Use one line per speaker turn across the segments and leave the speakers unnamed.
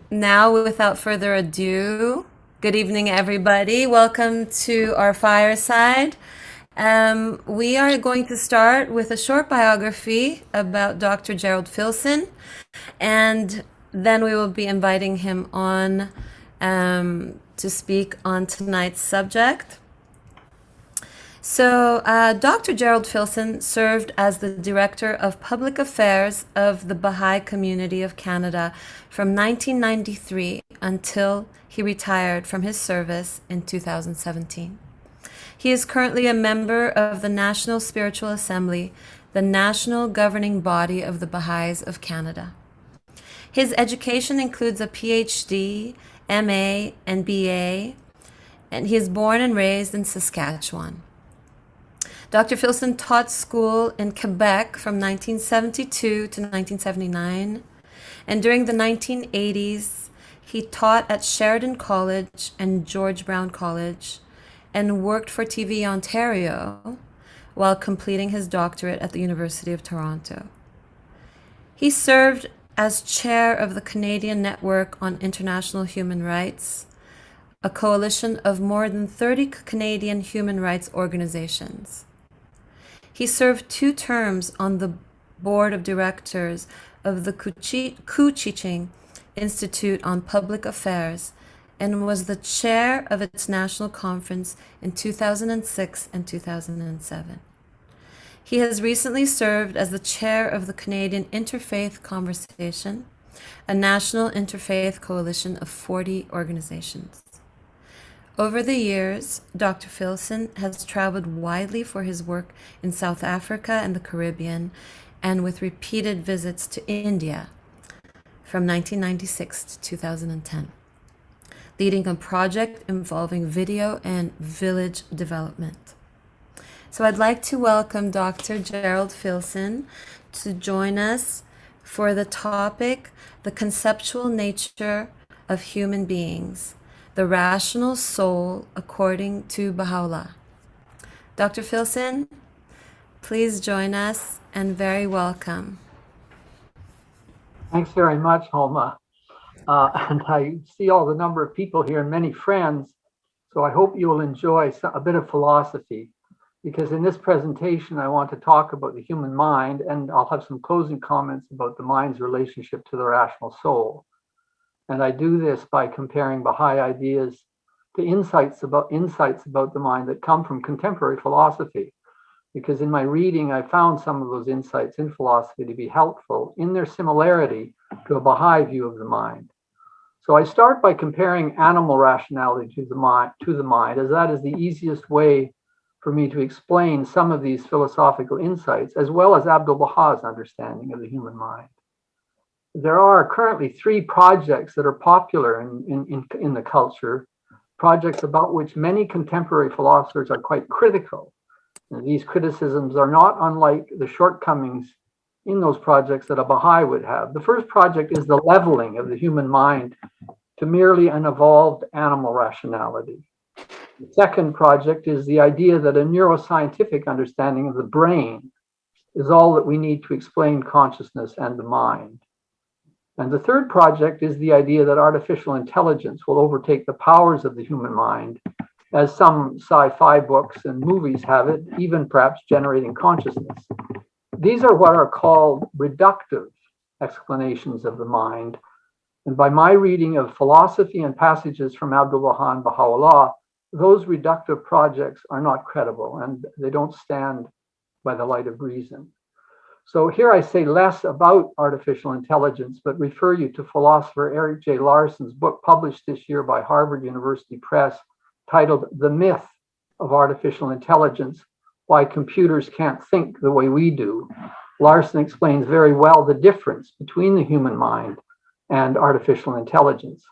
Now, without further ado, good evening, everybody. Welcome to our fireside. We are going to start with a short biography about Dr. Gerald Filson, and then we will be inviting him on to speak on tonight's subject. So, Dr. Gerald Filson served as the Director of Public Affairs of the Baha'i Community of Canada from 1993 until he retired from his service in 2017. He is currently a member of the National Spiritual Assembly, the national governing body of the Baha'is of Canada. His education includes a PhD, MA, and BA, and he is born and raised in Saskatchewan. Dr. Filson taught school in Quebec from 1972 to 1979, and during the 1980s, he taught at Sheridan College and George Brown College, and worked for TV Ontario while completing his doctorate at the University of Toronto. He served as chair of the Canadian Network on International Human Rights, a coalition of more than 30 Canadian human rights organizations. He served 2 terms on the board of directors of the Couchiching Institute on Public Affairs and was the chair of its national conference in 2006 and 2007. He has recently served as the chair of the Canadian Interfaith Conversation, a national interfaith coalition of 40 organizations. Over the years, Dr. Filson has traveled widely for his work in South Africa and the Caribbean, and with repeated visits to India from 1996 to 2010. leading a project involving video and village development. So I'd like to welcome Dr. Gerald Filson to join us for the topic, the conceptual nature of human beings, the rational soul according to Baha'u'llah. Dr. Filson, please join us and very welcome.
Thanks very much, Homa. And I see all the number of people here and many friends, so I hope you will enjoy a bit of philosophy, because in this presentation, I want to talk about the human mind, and I'll have some closing comments about the mind's relationship to the rational soul. And I do this by comparing Baha'i ideas to insights about the mind that come from contemporary philosophy. Because in my reading, I found some of those insights in philosophy to be helpful in their similarity to a Baha'i view of the mind. So I start by comparing animal rationality to the mind, as that is the easiest way for me to explain some of these philosophical insights, as well as Abdu'l-Baha's understanding of the human mind. There are currently 3 projects that are popular in the culture, projects about which many contemporary philosophers are quite critical. And these criticisms are not unlike the shortcomings in those projects that a Baha'i would have. The first project is the leveling of the human mind to merely an evolved animal rationality. The second project is the idea that a neuroscientific understanding of the brain is all that we need to explain consciousness and the mind. And the third project is the idea that artificial intelligence will overtake the powers of the human mind, as some sci-fi books and movies have it, even perhaps generating consciousness. These are what are called reductive explanations of the mind. And by my reading of philosophy and passages from Abdu'l-Baha and Baha'u'llah, those reductive projects are not credible and they don't stand by the light of reason. So here I say less about artificial intelligence, but refer you to philosopher Eric J. Larson's book published this year by Harvard University Press, titled The Myth of Artificial Intelligence, Why Computers Can't Think the Way We Do. Larson explains very well the difference between the human mind and artificial intelligence.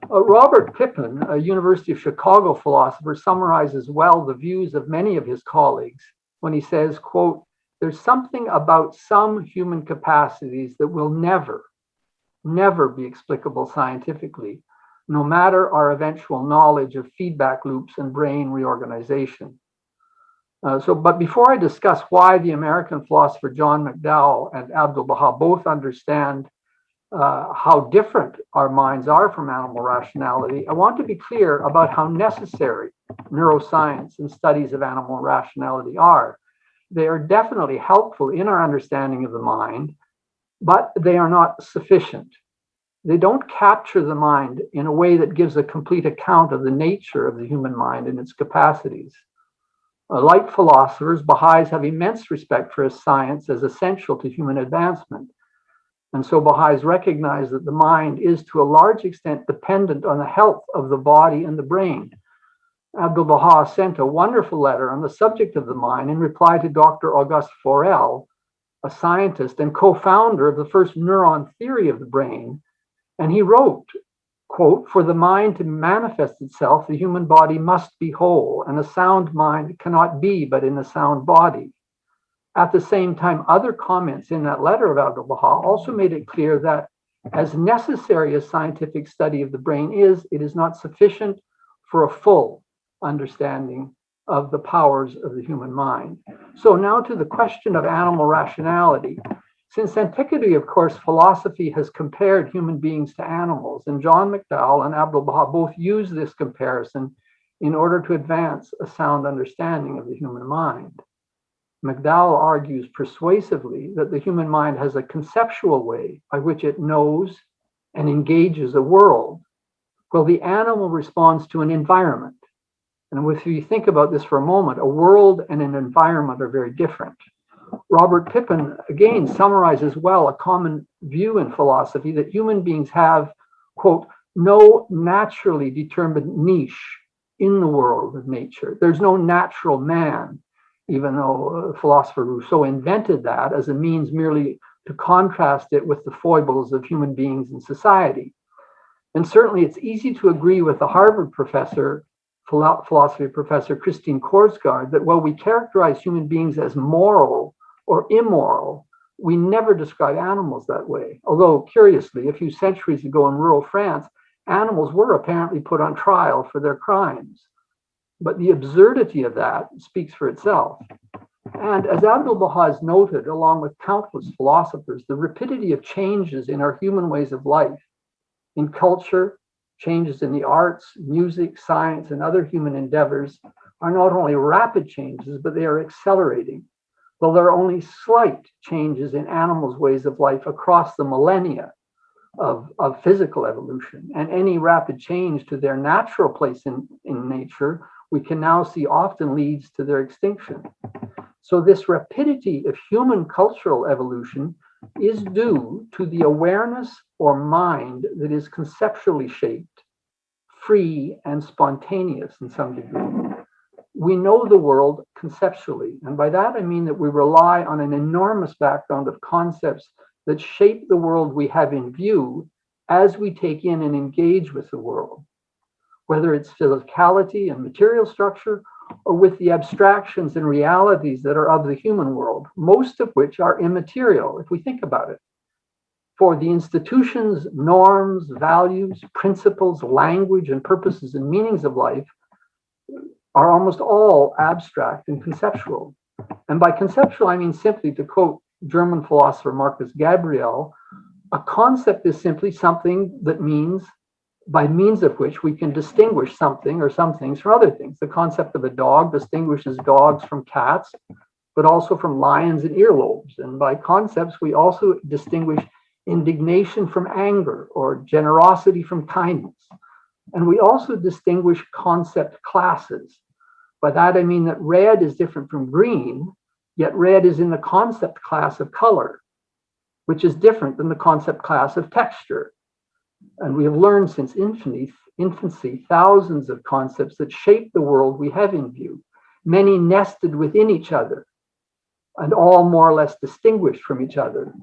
Robert Pippin, a University of Chicago philosopher, summarizes well the views of many of his colleagues when he says, quote, "There's something about some human capacities that will never be explicable scientifically, no matter our eventual knowledge of feedback loops and brain reorganization." But before I discuss why the American philosopher John McDowell and Abdu'l-Baha both understand how different our minds are from animal rationality, I want to be clear about how necessary neuroscience and studies of animal rationality are. They are definitely helpful in our understanding of the mind, but they are not sufficient. They don't capture the mind in a way that gives a complete account of the nature of the human mind and its capacities. Like philosophers, Baha'is have immense respect for science as essential to human advancement. And so Baha'is recognize that the mind is to a large extent dependent on the health of the body and the brain. Abdu'l-Baha sent a wonderful letter on the subject of the mind in reply to Dr. Auguste Forel, a scientist and co-founder of the first neuron theory of the brain. And he wrote, quote, "For the mind to manifest itself, the human body must be whole, and a sound mind cannot be but in a sound body." At the same time, other comments in that letter of Abdu'l-Baha also made it clear that as necessary as scientific study of the brain is, it is not sufficient for a full understanding of the powers of the human mind. So now to the question of animal rationality. Since antiquity, of course, philosophy has compared human beings to animals, and John McDowell and Abdu'l-Baha both use this comparison in order to advance a sound understanding of the human mind. McDowell argues persuasively that the human mind has a conceptual way by which it knows and engages a world, while the animal responds to an environment. And if you think about this for a moment, a world and an environment are very different. Robert Pippin, again, summarizes well a common view in philosophy that human beings have, quote, "no naturally determined niche in the world of nature." There's no natural man, even though philosopher Rousseau invented that as a means merely to contrast it with the foibles of human beings in society. And certainly it's easy to agree with the Harvard philosophy professor Christine Korsgaard, that while we characterize human beings as moral or immoral, we never describe animals that way. Although, curiously, a few centuries ago in rural France, animals were apparently put on trial for their crimes. But the absurdity of that speaks for itself. And as Abdu'l-Baha has noted, along with countless philosophers, the rapidity of changes in our human ways of life, in culture, changes in the arts, music, science, and other human endeavors are not only rapid changes, but they are accelerating. While there are only slight changes in animals' ways of life across the millennia of physical evolution, and any rapid change to their natural place in nature, we can now see often leads to their extinction. So this rapidity of human cultural evolution is due to the awareness or mind that is conceptually shaped, free and spontaneous in some degree. We know the world conceptually, and by that I mean that we rely on an enormous background of concepts that shape the world we have in view as we take in and engage with the world, whether it's physicality and material structure, or with the abstractions and realities that are of the human world, most of which are immaterial, if we think about it. For the institutions, norms, values, principles, language, and purposes and meanings of life are almost all abstract and conceptual. And by conceptual, I mean simply, to quote German philosopher Marcus Gabriel, a concept is simply something that means, by means of which we can distinguish something or some things from other things. The concept of a dog distinguishes dogs from cats, but also from lions and earlobes. And by concepts, we also distinguish indignation from anger, or generosity from kindness. And we also distinguish concept classes. By that I mean that red is different from green, yet red is in the concept class of color, which is different than the concept class of texture. And we have learned since infancy thousands of concepts that shape the world we have in view, many nested within each other, and all more or less distinguished from each other.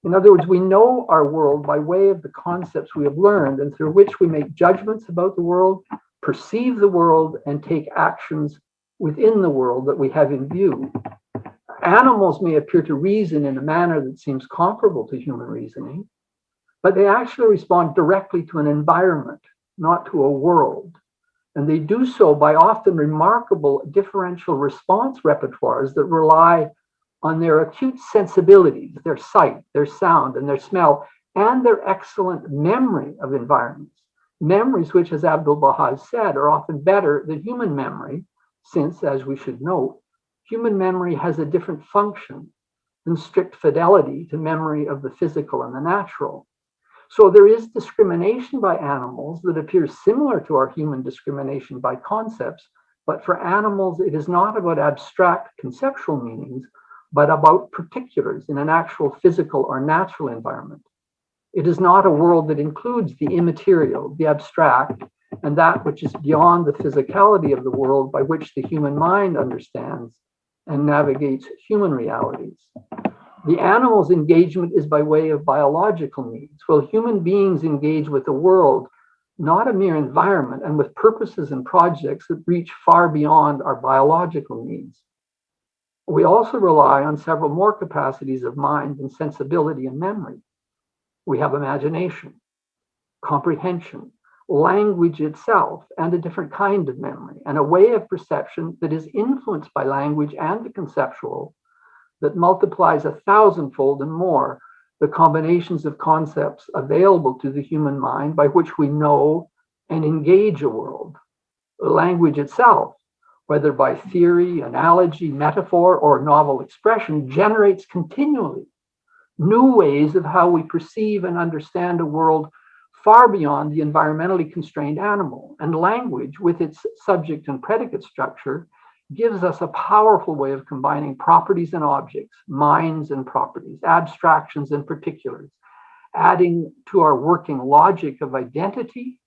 In other words, we know our world by way of the concepts we have learned and through which we make judgments about the world, perceive the world, and take actions within the world that we have in view. Animals may appear to reason in a manner that seems comparable to human reasoning, but they actually respond directly to an environment, not to a world. And they do so by often remarkable differential response repertoires that rely on their acute sensibilities, their sight, their sound, and their smell, and their excellent memory of environments. Memories which, as Abdu'l-Baha said, are often better than human memory, since, as we should note, human memory has a different function than strict fidelity to memory of the physical and the natural. So there is discrimination by animals that appears similar to our human discrimination by concepts, but for animals, it is not about abstract conceptual meanings, but about particulars in an actual physical or natural environment. It is not a world that includes the immaterial, the abstract, and that which is beyond the physicality of the world by which the human mind understands and navigates human realities. The animal's engagement is by way of biological needs, while human beings engage with the world, not a mere environment, and with purposes and projects that reach far beyond our biological needs. We also rely on several more capacities of mind and sensibility and memory. We have imagination, comprehension, language itself, and a different kind of memory, and a way of perception that is influenced by language and the conceptual, that multiplies 1,000-fold and more the combinations of concepts available to the human mind by which we know and engage a world. Language itself, whether by theory, analogy, metaphor, or novel expression, generates continually new ways of how we perceive and understand a world far beyond the environmentally constrained animal. And language, with its subject and predicate structure, gives us a powerful way of combining properties and objects, minds and properties, abstractions and particulars, adding to our working logic of identity,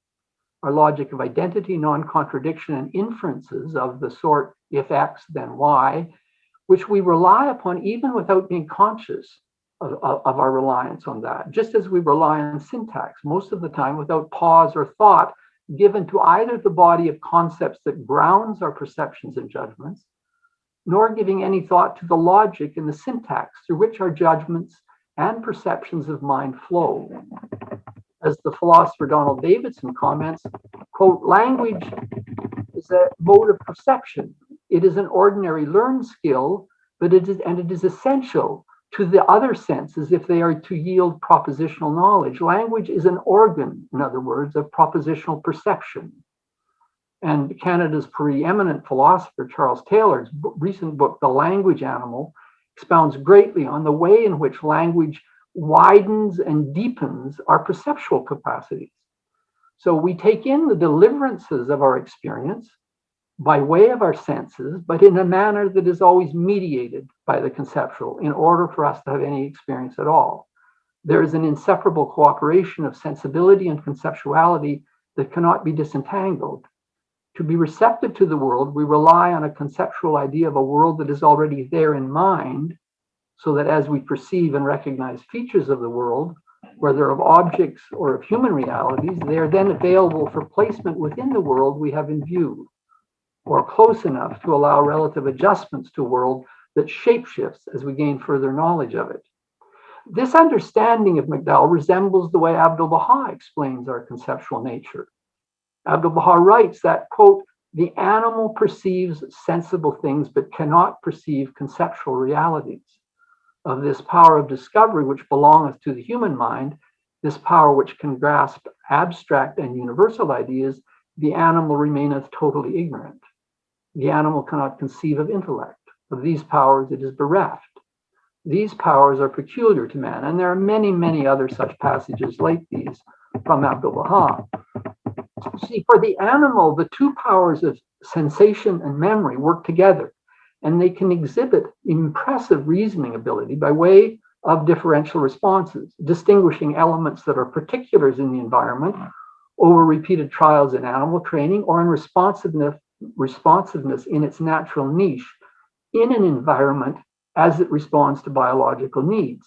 non-contradiction, and inferences of the sort, if X, then Y, which we rely upon even without being conscious of our reliance on that, just as we rely on syntax most of the time without pause or thought given to either the body of concepts that grounds our perceptions and judgments, nor giving any thought to the logic and the syntax through which our judgments and perceptions of mind flow. As the philosopher Donald Davidson comments, quote, language is a mode of perception. It is an ordinary learned skill, but it is essential to the other senses if they are to yield propositional knowledge. Language is an organ, in other words, of propositional perception. And Canada's preeminent philosopher, Charles Taylor's recent book, The Language Animal, expounds greatly on the way in which language widens and deepens our perceptual capacities. So we take in the deliverances of our experience by way of our senses, but in a manner that is always mediated by the conceptual in order for us to have any experience at all. There is an inseparable cooperation of sensibility and conceptuality that cannot be disentangled. To be receptive to the world, we rely on a conceptual idea of a world that is already there in mind, so that as we perceive and recognize features of the world, whether of objects or of human realities, they are then available for placement within the world we have in view, or close enough to allow relative adjustments to a world that shapeshifts as we gain further knowledge of it. This understanding of McDowell resembles the way Abdu'l-Baha explains our conceptual nature. Abdu'l-Baha writes that, quote, the animal perceives sensible things but cannot perceive conceptual realities. Of this power of discovery which belongeth to the human mind, this power which can grasp abstract and universal ideas, the animal remaineth totally ignorant. The animal cannot conceive of intellect. Of these powers it is bereft. These powers are peculiar to man, and there are many, many other such passages like these from Abdu'l-Baha. See, for the animal, the two powers of sensation and memory work together, and they can exhibit impressive reasoning ability by way of differential responses, distinguishing elements that are particulars in the environment over repeated trials in animal training or in responsiveness in its natural niche in an environment as it responds to biological needs.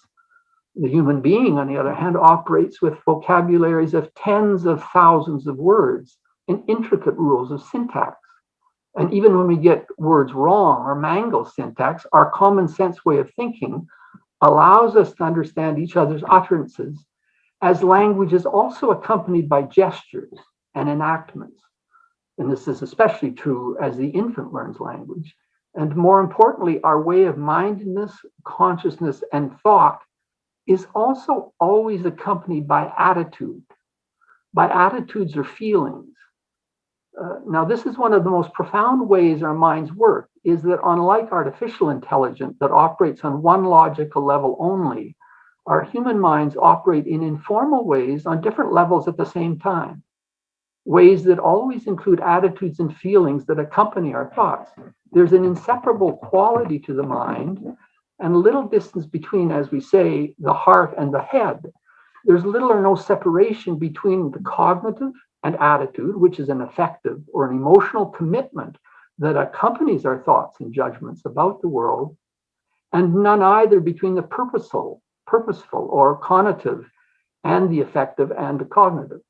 The human being, on the other hand, operates with vocabularies of tens of thousands of words and intricate rules of syntax. And even when we get words wrong or mangle syntax, our common sense way of thinking allows us to understand each other's utterances, as language is also accompanied by gestures and enactments. And this is especially true as the infant learns language. And more importantly, our way of mindedness, consciousness, and thought is also always accompanied by attitude, by attitudes or feelings. Now, this is one of the most profound ways our minds work, is that unlike artificial intelligence that operates on one logical level only, our human minds operate in informal ways on different levels at the same time, ways that always include attitudes and feelings that accompany our thoughts. There's an inseparable quality to the mind and little distance between, as we say, the heart and the head. There's little or no separation between the cognitive and attitude, which is an affective or an emotional commitment that accompanies our thoughts and judgments about the world, and none either between the purposeful or conative and the affective and the cognitive.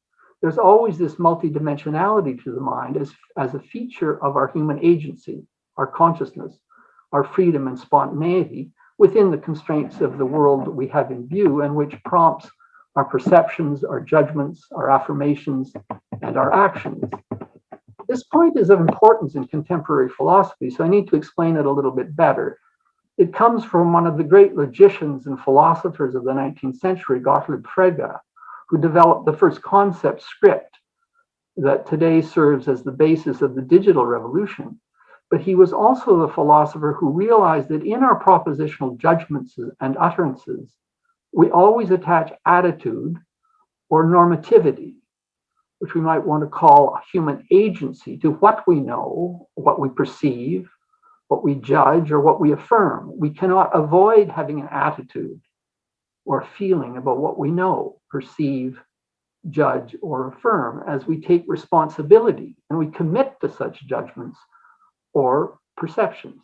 There's always this multidimensionality to the mind as a feature of our human agency, our consciousness, our freedom and spontaneity within the constraints of the world we have in view, and which prompts our perceptions, our judgments, our affirmations, and our actions. This point is of importance in contemporary philosophy, so I need to explain it a little bit better. It comes from one of the great logicians and philosophers of the 19th century, Gottlieb Frege, who developed the first concept script that today serves as the basis of the digital revolution. But he was also the philosopher who realized that in our propositional judgments and utterances, we always attach attitude or normativity, which we might want to call human agency, to what we know, what we perceive, what we judge, or what we affirm. We cannot avoid having an attitude or feeling about what we know, perceive, judge, or affirm, as we take responsibility and we commit to such judgments or perceptions.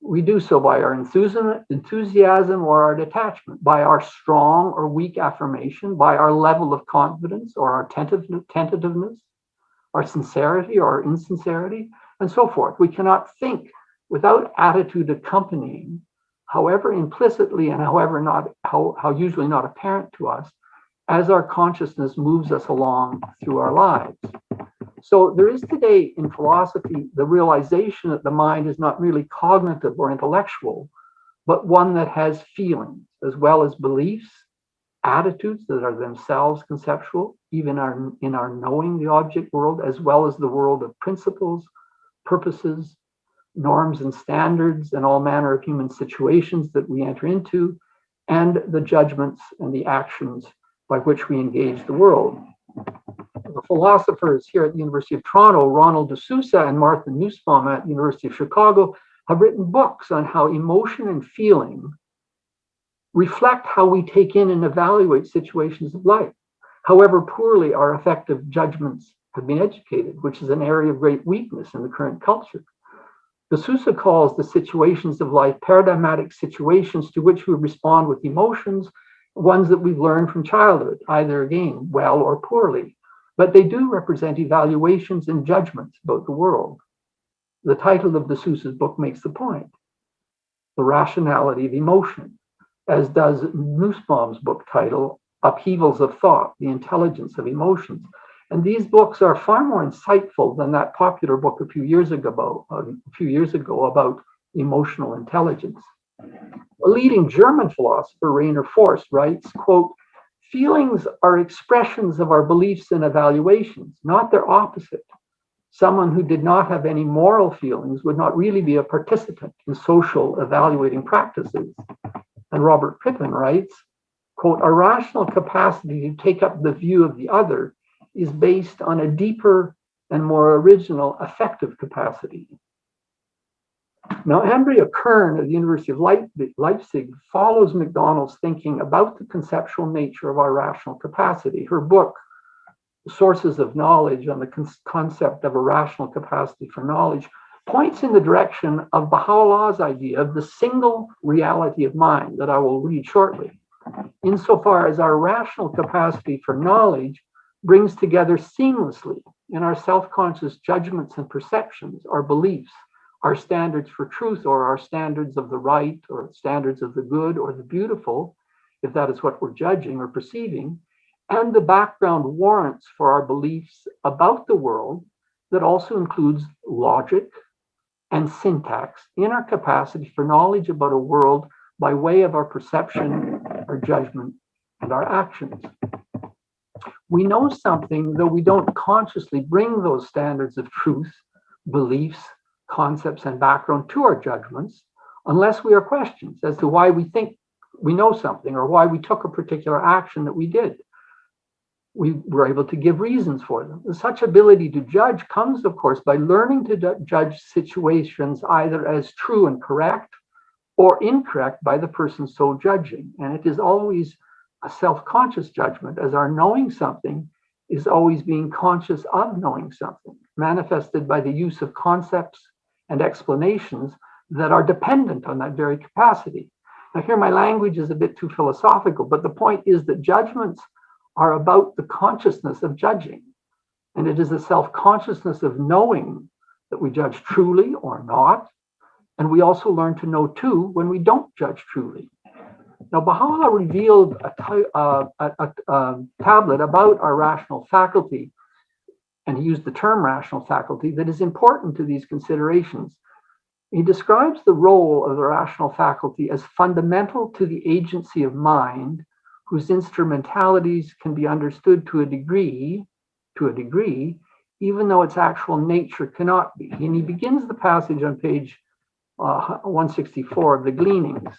We do so by our enthusiasm or our detachment, by our strong or weak affirmation, by our level of confidence or our tentativeness, our sincerity or our insincerity, and so forth. We cannot think without attitude accompanying, however implicitly and however not, how usually not apparent to us, as our consciousness moves us along through our lives. So there is today in philosophy the realization that the mind is not really cognitive or intellectual, but one that has feelings as well as beliefs, attitudes that are themselves conceptual, even in our knowing the object world, as well as the world of principles, purposes, norms and standards, and all manner of human situations that we enter into, and the judgments and the actions by which we engage the world. The philosophers here at the University of Toronto, Ronald de Souza and Martha Nussbaum at the University of Chicago, have written books on how emotion and feeling reflect how we take in and evaluate situations of life, however poorly our effective judgments have been educated, which is an area of great weakness in the current culture. De Souza calls the situations of life paradigmatic situations to which we respond with emotions, ones that we've learned from childhood, either again, well or poorly. But they do represent evaluations and judgments about the world. The title of de Souza's book makes the point, The Rationality of Emotion, as does Nussbaum's book title, Upheavals of Thought, The Intelligence of Emotions. And these books are far more insightful than that popular book a few years ago about emotional intelligence. A leading German philosopher, Rainer Forst, writes, quote, "Feelings are expressions of our beliefs and evaluations, not their opposite. Someone who did not have any moral feelings would not really be a participant in social evaluating practices." And Robert Pippin writes, quote, "A rational capacity to take up the view of the other is based on a deeper and more original affective capacity." Now, Andrea Kern at the University of Leipzig follows MacDonald's thinking about the conceptual nature of our rational capacity. Her book, Sources of Knowledge on the Concept of a Rational Capacity for Knowledge, points in the direction of Baha'u'llah's idea of the single reality of mind that I will read shortly, insofar as our rational capacity for knowledge brings together seamlessly in our self-conscious judgments and perceptions, our beliefs, our standards for truth, or our standards of the right, or standards of the good or the beautiful, if that is what we're judging or perceiving, and the background warrants for our beliefs about the world that also includes logic and syntax in our capacity for knowledge about a world by way of our perception, our judgment, and our actions. We know something, though we don't consciously bring those standards of truth, beliefs, concepts, and background to our judgments, unless we are questioned as to why we think we know something or why we took a particular action that we did. We were able to give reasons for them. Such ability to judge comes, of course, by learning to judge situations either as true and correct or incorrect by the person so judging. And it is always a self-conscious judgment, as our knowing something is always being conscious of knowing something, manifested by the use of concepts and explanations that are dependent on that very capacity. Now, here my language is a bit too philosophical, but the point is that judgments are about the consciousness of judging. And it is the self-consciousness of knowing that we judge truly or not. And we also learn to know too when we don't judge truly. Now, Baha'u'llah revealed a tablet about our rational faculty, and he used the term rational faculty, that is important to these considerations. He describes the role of the rational faculty as fundamental to the agency of mind, whose instrumentalities can be understood to a degree, even though its actual nature cannot be. And he begins the passage on page 164 of the Gleanings.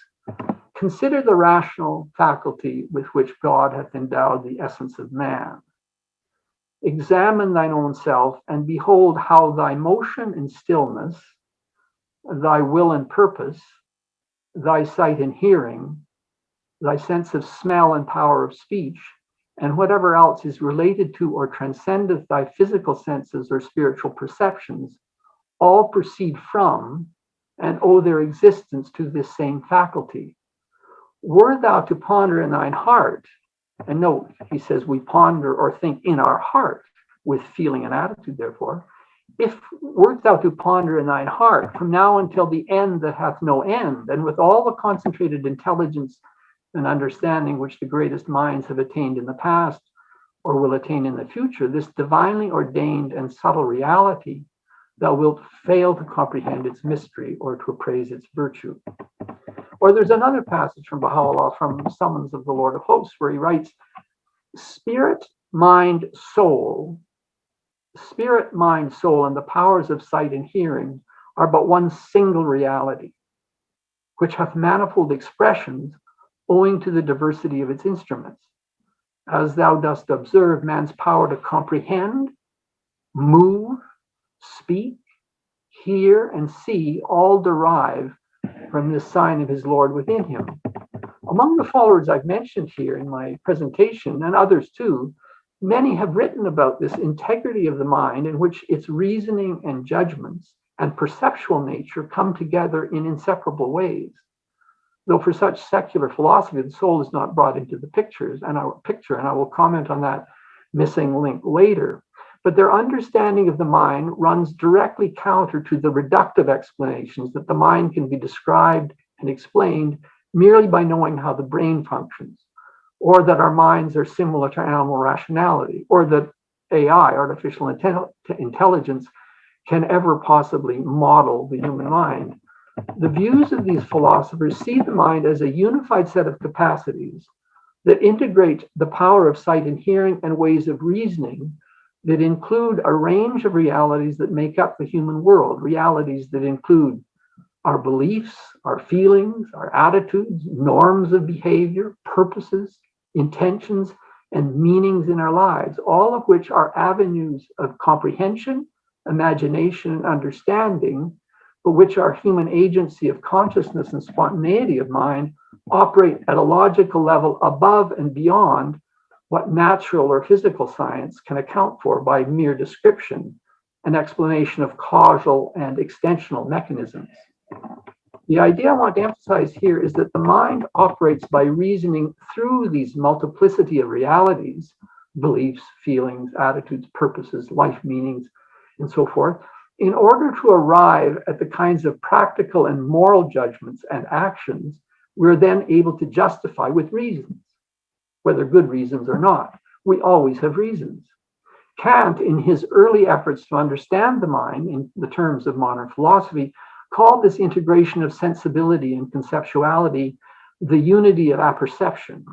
"Consider the rational faculty with which God hath endowed the essence of man. Examine thine own self, and behold how thy motion and stillness, thy will and purpose, thy sight and hearing, thy sense of smell and power of speech, and whatever else is related to or transcendeth thy physical senses or spiritual perceptions, all proceed from and owe their existence to this same faculty. Were thou to ponder in thine heart, and note, he says we ponder or think in our heart with feeling and attitude, therefore, if wert thou to ponder in thine heart from now until the end that hath no end, and with all the concentrated intelligence and understanding which the greatest minds have attained in the past or will attain in the future, this divinely ordained and subtle reality, thou wilt fail to comprehend its mystery or to appraise its virtue. Or there's another passage from Baha'u'llah from Summons of the Lord of Hosts where he writes, spirit, mind, soul, and the powers of sight and hearing are but one single reality, which hath manifold expressions owing to the diversity of its instruments. As thou dost observe, man's power to comprehend, move, speak, hear, and see all derive from this sign of his Lord within him. Among the followers I've mentioned here in my presentation, and others too, many have written about this integrity of the mind in which its reasoning and judgments and perceptual nature come together in inseparable ways. Though for such secular philosophy, the soul is not brought into the picture, and I will comment on that missing link later. But their understanding of the mind runs directly counter to the reductive explanations that the mind can be described and explained merely by knowing how the brain functions, or that our minds are similar to animal rationality, or that AI, artificial intelligence, can ever possibly model the human mind. The views of these philosophers see the mind as a unified set of capacities that integrate the power of sight and hearing and ways of reasoning that include a range of realities that make up the human world, realities that include our beliefs, our feelings, our attitudes, norms of behavior, purposes, intentions, and meanings in our lives, all of which are avenues of comprehension, imagination, and understanding, but which our human agency of consciousness and spontaneity of mind operate at a logical level above and beyond what natural or physical science can account for by mere description and explanation of causal and extensional mechanisms. The idea I want to emphasize here is that the mind operates by reasoning through these multiplicity of realities, beliefs, feelings, attitudes, purposes, life meanings, and so forth, in order to arrive at the kinds of practical and moral judgments and actions we're then able to justify with reasons, whether good reasons or not. We always have reasons. Kant, in his early efforts to understand the mind in the terms of modern philosophy, called this integration of sensibility and conceptuality the unity of apperception,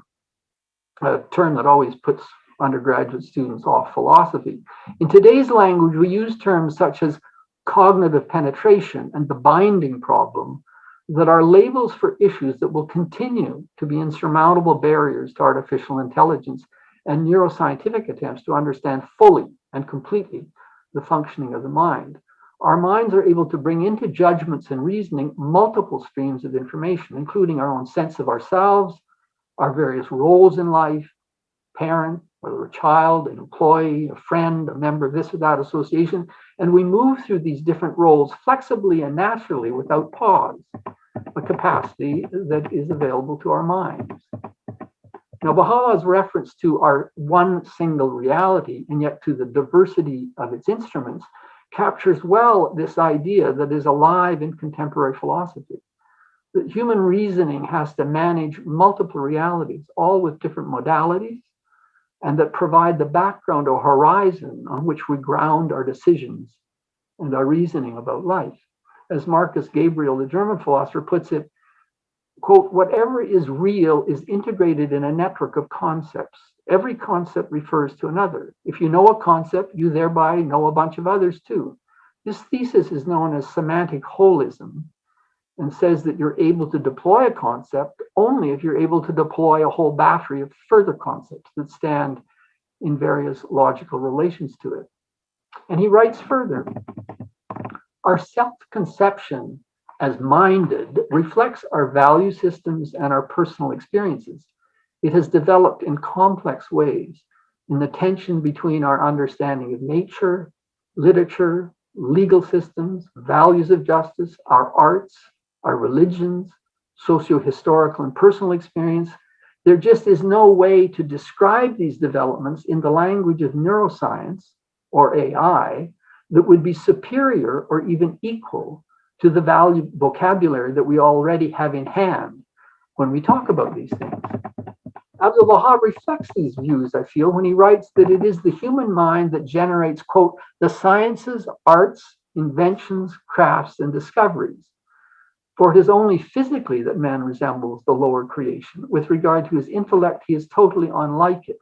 a term that always puts undergraduate students off philosophy. In today's language, we use terms such as cognitive penetration and the binding problem that are labels for issues that will continue to be insurmountable barriers to artificial intelligence and neuroscientific attempts to understand fully and completely the functioning of the mind. Our minds are able to bring into judgments and reasoning multiple streams of information, including our own sense of ourselves, our various roles in life, parent, whether a child, an employee, a friend, a member of this or that association, and we move through these different roles flexibly and naturally without pause, a capacity that is available to our minds. Now, Baha'u'llah's reference to our one single reality and yet to the diversity of its instruments captures well this idea that is alive in contemporary philosophy, that human reasoning has to manage multiple realities, all with different modalities, and that provide the background or horizon on which we ground our decisions and our reasoning about life. As Marcus Gabriel, the German philosopher, puts it, quote, whatever is real is integrated in a network of concepts. Every concept refers to another. If you know a concept, you thereby know a bunch of others too. This thesis is known as semantic holism and says that you're able to deploy a concept only if you're able to deploy a whole battery of further concepts that stand in various logical relations to it. And he writes further, our self-conception as minded reflects our value systems and our personal experiences. It has developed in complex ways in the tension between our understanding of nature, literature, legal systems, values of justice, our arts, our religions, socio-historical and personal experience. There just is no way to describe these developments in the language of neuroscience or AI that would be superior or even equal to the vocabulary that we already have in hand when we talk about these things. Abdu'l-Baha reflects these views, I feel, when he writes that it is the human mind that generates, quote, the sciences, arts, inventions, crafts, and discoveries. For it is only physically that man resembles the lower creation. With regard to his intellect, he is totally unlike it.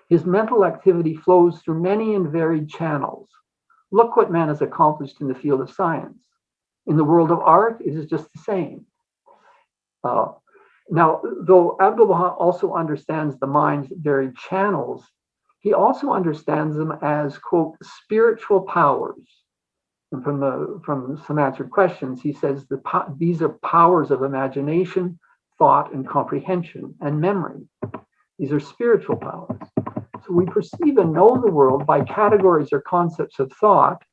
His mental activity flows through many and varied channels. Look what man has accomplished in the field of science. In the world of art, it is just the same. Now, though Abdu'l-Baha also understands the mind's varied channels, he also understands them as, quote, spiritual powers. And from some answered questions, he says these are powers of imagination, thought, and comprehension, and memory. These are spiritual powers. So we perceive and know the world by categories or concepts of thought,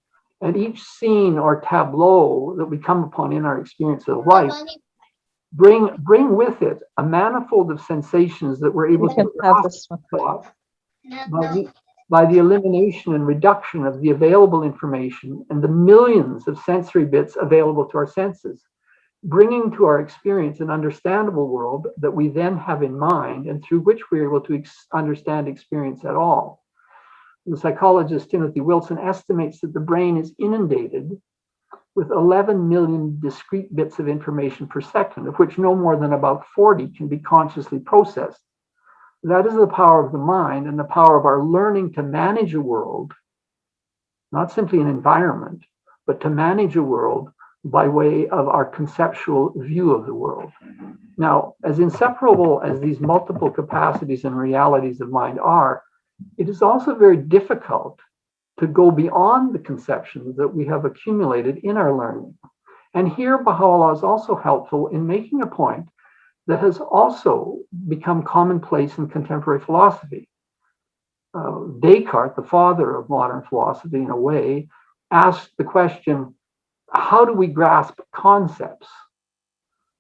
and each scene or tableau that we come upon in our experience of life bring with it a manifold of sensations that we're able to grasp by the elimination and reduction of the available information and the millions of sensory bits available to our senses, bringing to our experience an understandable world that we then have in mind and through which we're able to understand experience at all. The psychologist Timothy Wilson estimates that the brain is inundated with 11 million discrete bits of information per second, of which no more than about 40 can be consciously processed. That is the power of the mind and the power of our learning to manage a world, not simply an environment, but to manage a world by way of our conceptual view of the world. Now, as inseparable as these multiple capacities and realities of mind are, it is also very difficult to go beyond the conceptions that we have accumulated in our learning. And here, Baha'u'llah is also helpful in making a point that has also become commonplace in contemporary philosophy. Descartes, the father of modern philosophy in a way, asked the question, how do we grasp concepts?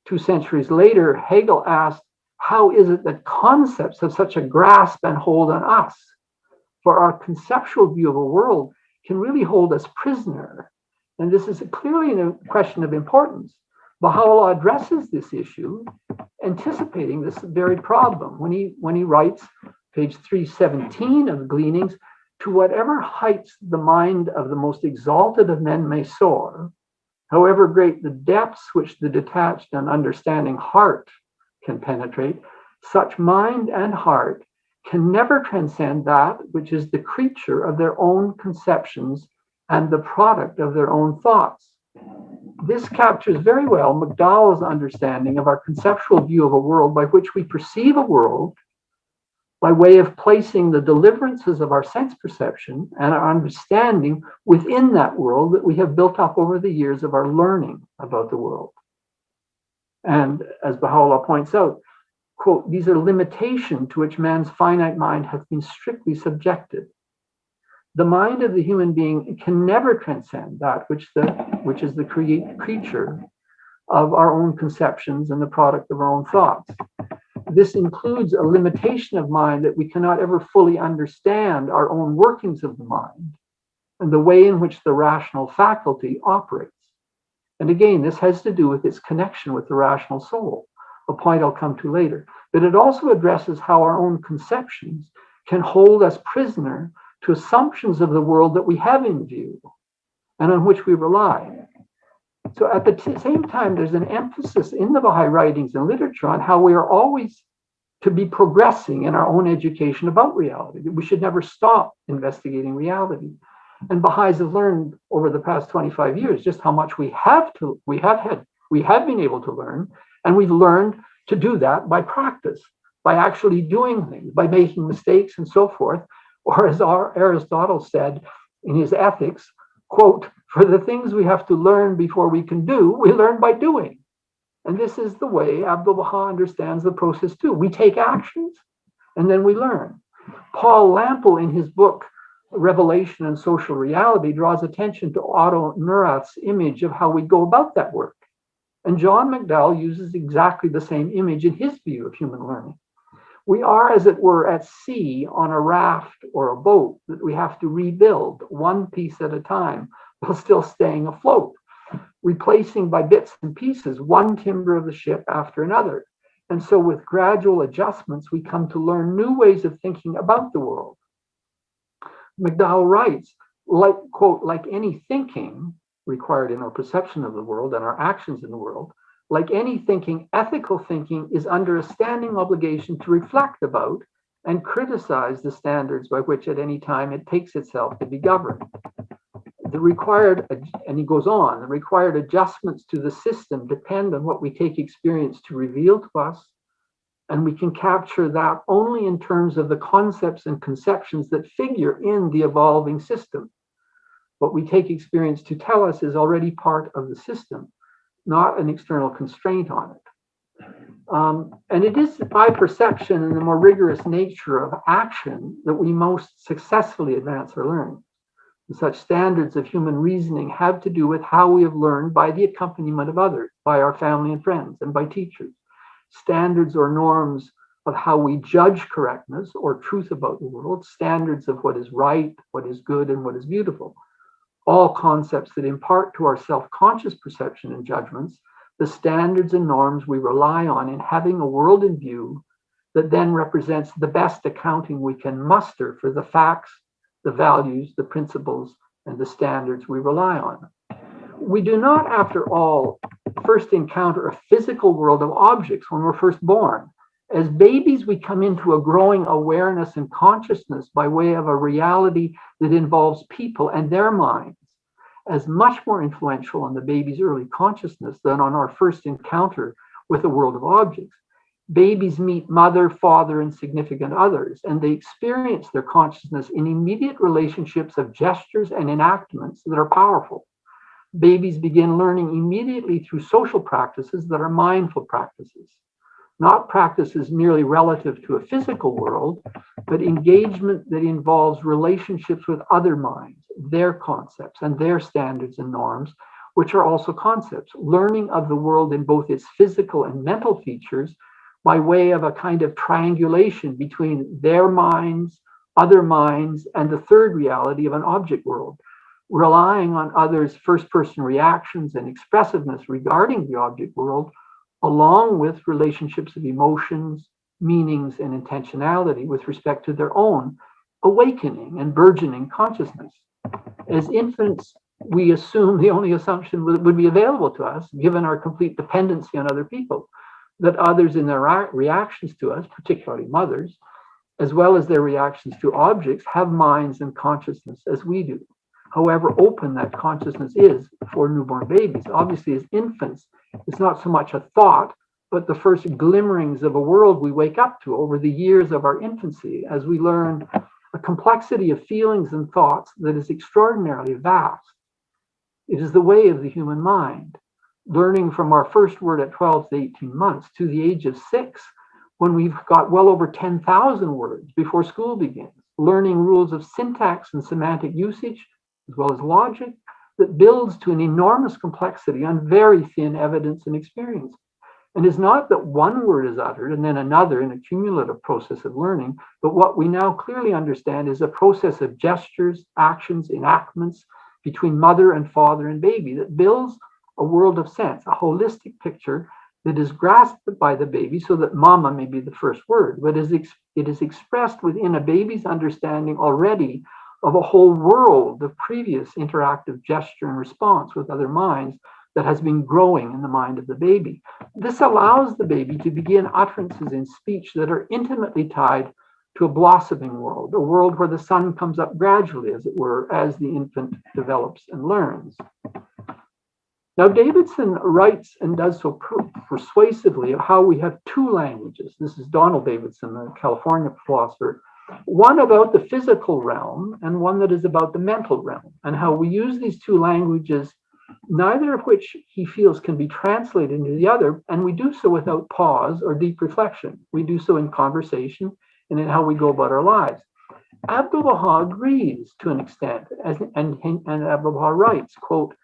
2 centuries later, Hegel asked, how is it that concepts have such a grasp and hold on us? For our conceptual view of a world can really hold us prisoner. And this is clearly a question of importance. Baha'u'llah addresses this issue, anticipating this very problem when he writes, page 317 of Gleanings, to whatever heights the mind of the most exalted of men may soar, however great the depths which the detached and understanding heart can penetrate, such mind and heart can never transcend that which is the creature of their own conceptions and the product of their own thoughts. This captures very well McDowell's understanding of our conceptual view of a world by which we perceive a world by way of placing the deliverances of our sense perception and our understanding within that world that we have built up over the years of our learning about the world. And as Baha'u'llah points out, quote, these are limitations to which man's finite mind has been strictly subjected. The mind of the human being can never transcend that which is the creature of our own conceptions and the product of our own thoughts. This includes a limitation of mind that we cannot ever fully understand our own workings of the mind and the way in which the rational faculty operates. And again, this has to do with its connection with the rational soul, a point I'll come to later. But it also addresses how our own conceptions can hold us prisoner to assumptions of the world that we have in view and on which we rely. So at the same time, there's an emphasis in the Baha'i writings and literature on how we are always to be progressing in our own education about reality. We should never stop investigating reality. And Baha'is have learned over the past 25 years just how much we have been able to learn, and we've learned to do that by practice, by actually doing things, by making mistakes and so forth. Or as Aristotle said in his Ethics, quote, for the things we have to learn before we can do, we learn by doing. And this is the way Abdu'l-Baha understands the process too. We take actions and then we learn. Paul Lample, in his book, revelation and social reality draws attention to Otto Neurath's image of how we go about that work. And John McDowell uses exactly the same image in his view of human learning. We are, as it were, at sea on a raft or a boat that we have to rebuild one piece at a time while still staying afloat, replacing by bits and pieces one timber of the ship after another. And so with gradual adjustments, we come to learn new ways of thinking about the world. McDowell writes, like, quote, like any thinking required in our perception of the world and our actions in the world, like any thinking, ethical thinking is under a standing obligation to reflect about and criticize the standards by which at any time it takes itself to be governed. The required, and he goes on, the required adjustments to the system depend on what we take experience to reveal to us, and we can capture that only in terms of the concepts and conceptions that figure in the evolving system. What we take experience to tell us is already part of the system, not an external constraint on it. And it is by perception and the more rigorous nature of action that we most successfully advance our learning. And such standards of human reasoning have to do with how we have learned by the accompaniment of others, by our family and friends, and by teachers. Standards or norms of how we judge correctness or truth about the world, standards of what is right, what is good, and what is beautiful. All concepts that impart to our self-conscious perception and judgments the standards and norms we rely on in having a world in view that then represents the best accounting we can muster for the facts, the values, the principles, and the standards we rely on. We do not, after all, first encounter a physical world of objects when we're first born. As babies, we come into a growing awareness and consciousness by way of a reality that involves people and their minds, as much more influential on the baby's early consciousness than on our first encounter with a world of objects. Babies meet mother, father, and significant others, and they experience their consciousness in immediate relationships of gestures and enactments that are powerful. Babies begin learning immediately through social practices that are mindful practices, not practices merely relative to a physical world, but engagement that involves relationships with other minds, their concepts, and their standards and norms, which are also concepts, learning of the world in both its physical and mental features by way of a kind of triangulation between their minds, other minds, and the third reality of an object world, relying on others' first-person reactions and expressiveness regarding the object world, along with relationships of emotions, meanings, and intentionality with respect to their own awakening and burgeoning consciousness. As infants, we assume the only assumption would be available to us, given our complete dependency on other people, that others in their reactions to us, particularly mothers, as well as their reactions to objects, have minds and consciousness as we do. However open that consciousness is for newborn babies. Obviously, as infants, it's not so much a thought, but the first glimmerings of a world we wake up to over the years of our infancy as we learn a complexity of feelings and thoughts that is extraordinarily vast. It is the way of the human mind, learning from our first word at 12 to 18 months to the age of 6, when we've got well over 10,000 words before school begins, learning rules of syntax and semantic usage, as well as logic, that builds to an enormous complexity on very thin evidence and experience. And it's not that one word is uttered and then another in a cumulative process of learning, but what we now clearly understand is a process of gestures, actions, enactments between mother and father and baby that builds a world of sense, a holistic picture that is grasped by the baby so that mama may be the first word, but it is expressed within a baby's understanding already of a whole world of previous interactive gesture and response with other minds that has been growing in the mind of the baby. This allows the baby to begin utterances in speech that are intimately tied to a blossoming world, a world where the sun comes up gradually, as it were, as the infant develops and learns. Now, Davidson writes and does so persuasively of how we have two languages. This is Donald Davidson, a California philosopher, one about the physical realm and one that is about the mental realm, and how we use these two languages, neither of which he feels can be translated into the other, and we do so without pause or deep reflection. We do so in conversation and in how we go about our lives. Abdu'l-Baha agrees to an extent, and Abdu'l-Baha writes, quote,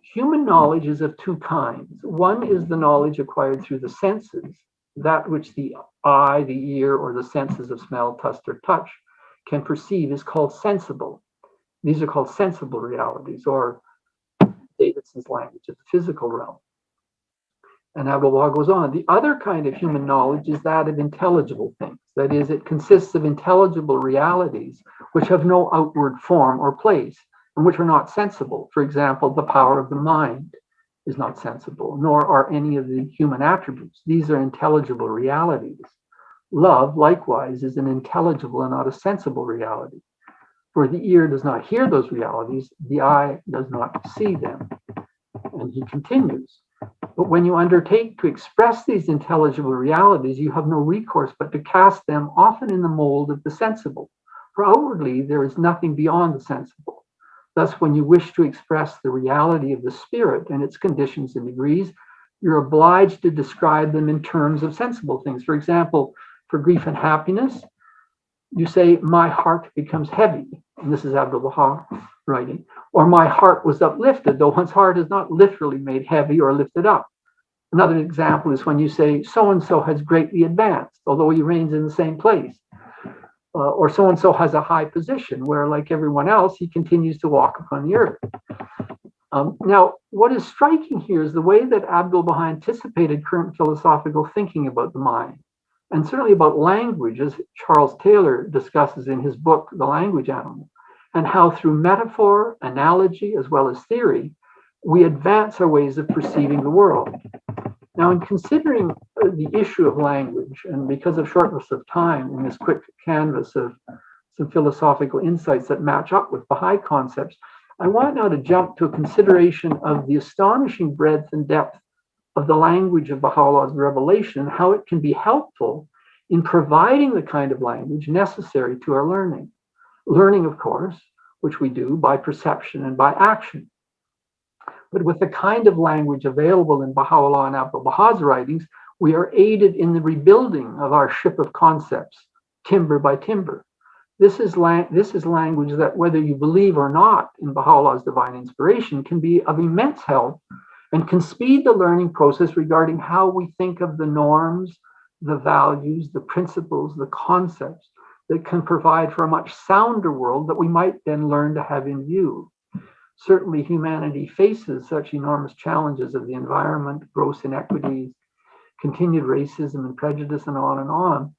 human knowledge is of two kinds. One is the knowledge acquired through the senses, that which the eye, the ear, or the senses of smell, taste, or touch can perceive is called sensible. These are called sensible realities, or Davidson's language of the physical realm. And Abdu'l-Baha goes on. The other kind of human knowledge is that of intelligible things. That is, it consists of intelligible realities which have no outward form or place and which are not sensible. For example, the power of the mind is not sensible, nor are any of the human attributes. These are intelligible realities. Love, likewise, is an intelligible and not a sensible reality. For the ear does not hear those realities, the eye does not see them. And he continues. But when you undertake to express these intelligible realities, you have no recourse but to cast them often in the mold of the sensible. For outwardly, there is nothing beyond the sensible. Thus, when you wish to express the reality of the spirit and its conditions and degrees, you're obliged to describe them in terms of sensible things. For example, for grief and happiness, you say, my heart becomes heavy. And this is Abdu'l-Baha writing. Or my heart was uplifted, though one's heart is not literally made heavy or lifted up. Another example is when you say, so-and-so has greatly advanced, although he reigns in the same place. Or so-and-so has a high position, where like everyone else, he continues to walk upon the earth. Now, what is striking here is the way that Abdu'l-Baha anticipated current philosophical thinking about the mind, and certainly about language, as Charles Taylor discusses in his book, The Language Animal, and how through metaphor, analogy, as well as theory, we advance our ways of perceiving the world. Now, in considering the issue of language, and because of shortness of time in this quick canvas of some philosophical insights that match up with Baha'i concepts, I want now to jump to a consideration of the astonishing breadth and depth of the language of Baha'u'llah's revelation, and how it can be helpful in providing the kind of language necessary to our learning. Learning, of course, which we do by perception and by action. But with the kind of language available in Baha'u'llah and Abdu'l-Baha's writings, we are aided in the rebuilding of our ship of concepts, timber by timber. This is language that, whether you believe or not in Baha'u'llah's divine inspiration, can be of immense help and can speed the learning process regarding how we think of the norms, the values, the principles, the concepts that can provide for a much sounder world that we might then learn to have in view. Certainly, humanity faces such enormous challenges of the environment, gross inequities, continued racism and prejudice, and on and on.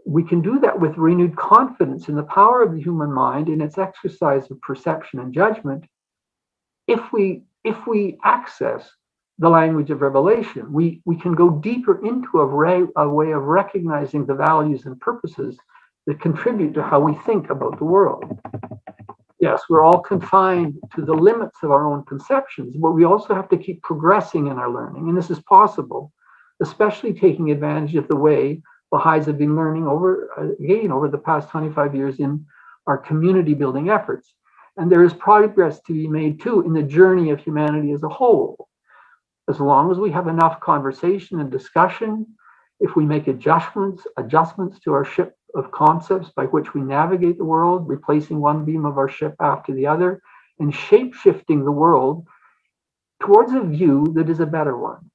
We can do that with renewed confidence in the power of the human mind in its exercise of perception and judgment. If we access the language of revelation, we can go deeper into a way of recognizing the values and purposes that contribute to how we think about the world. Yes, we're all confined to the limits of our own conceptions, but we also have to keep progressing in our learning. And this is possible, especially taking advantage of the way Baha'is have been learning over the past 25 years in our community building efforts. And there is progress to be made too in the journey of humanity as a whole. As long as we have enough conversation and discussion, if we make adjustments to our ship of concepts by which we navigate the world, replacing one beam of our ship after the other, and shape-shifting the world towards a view that is a better one.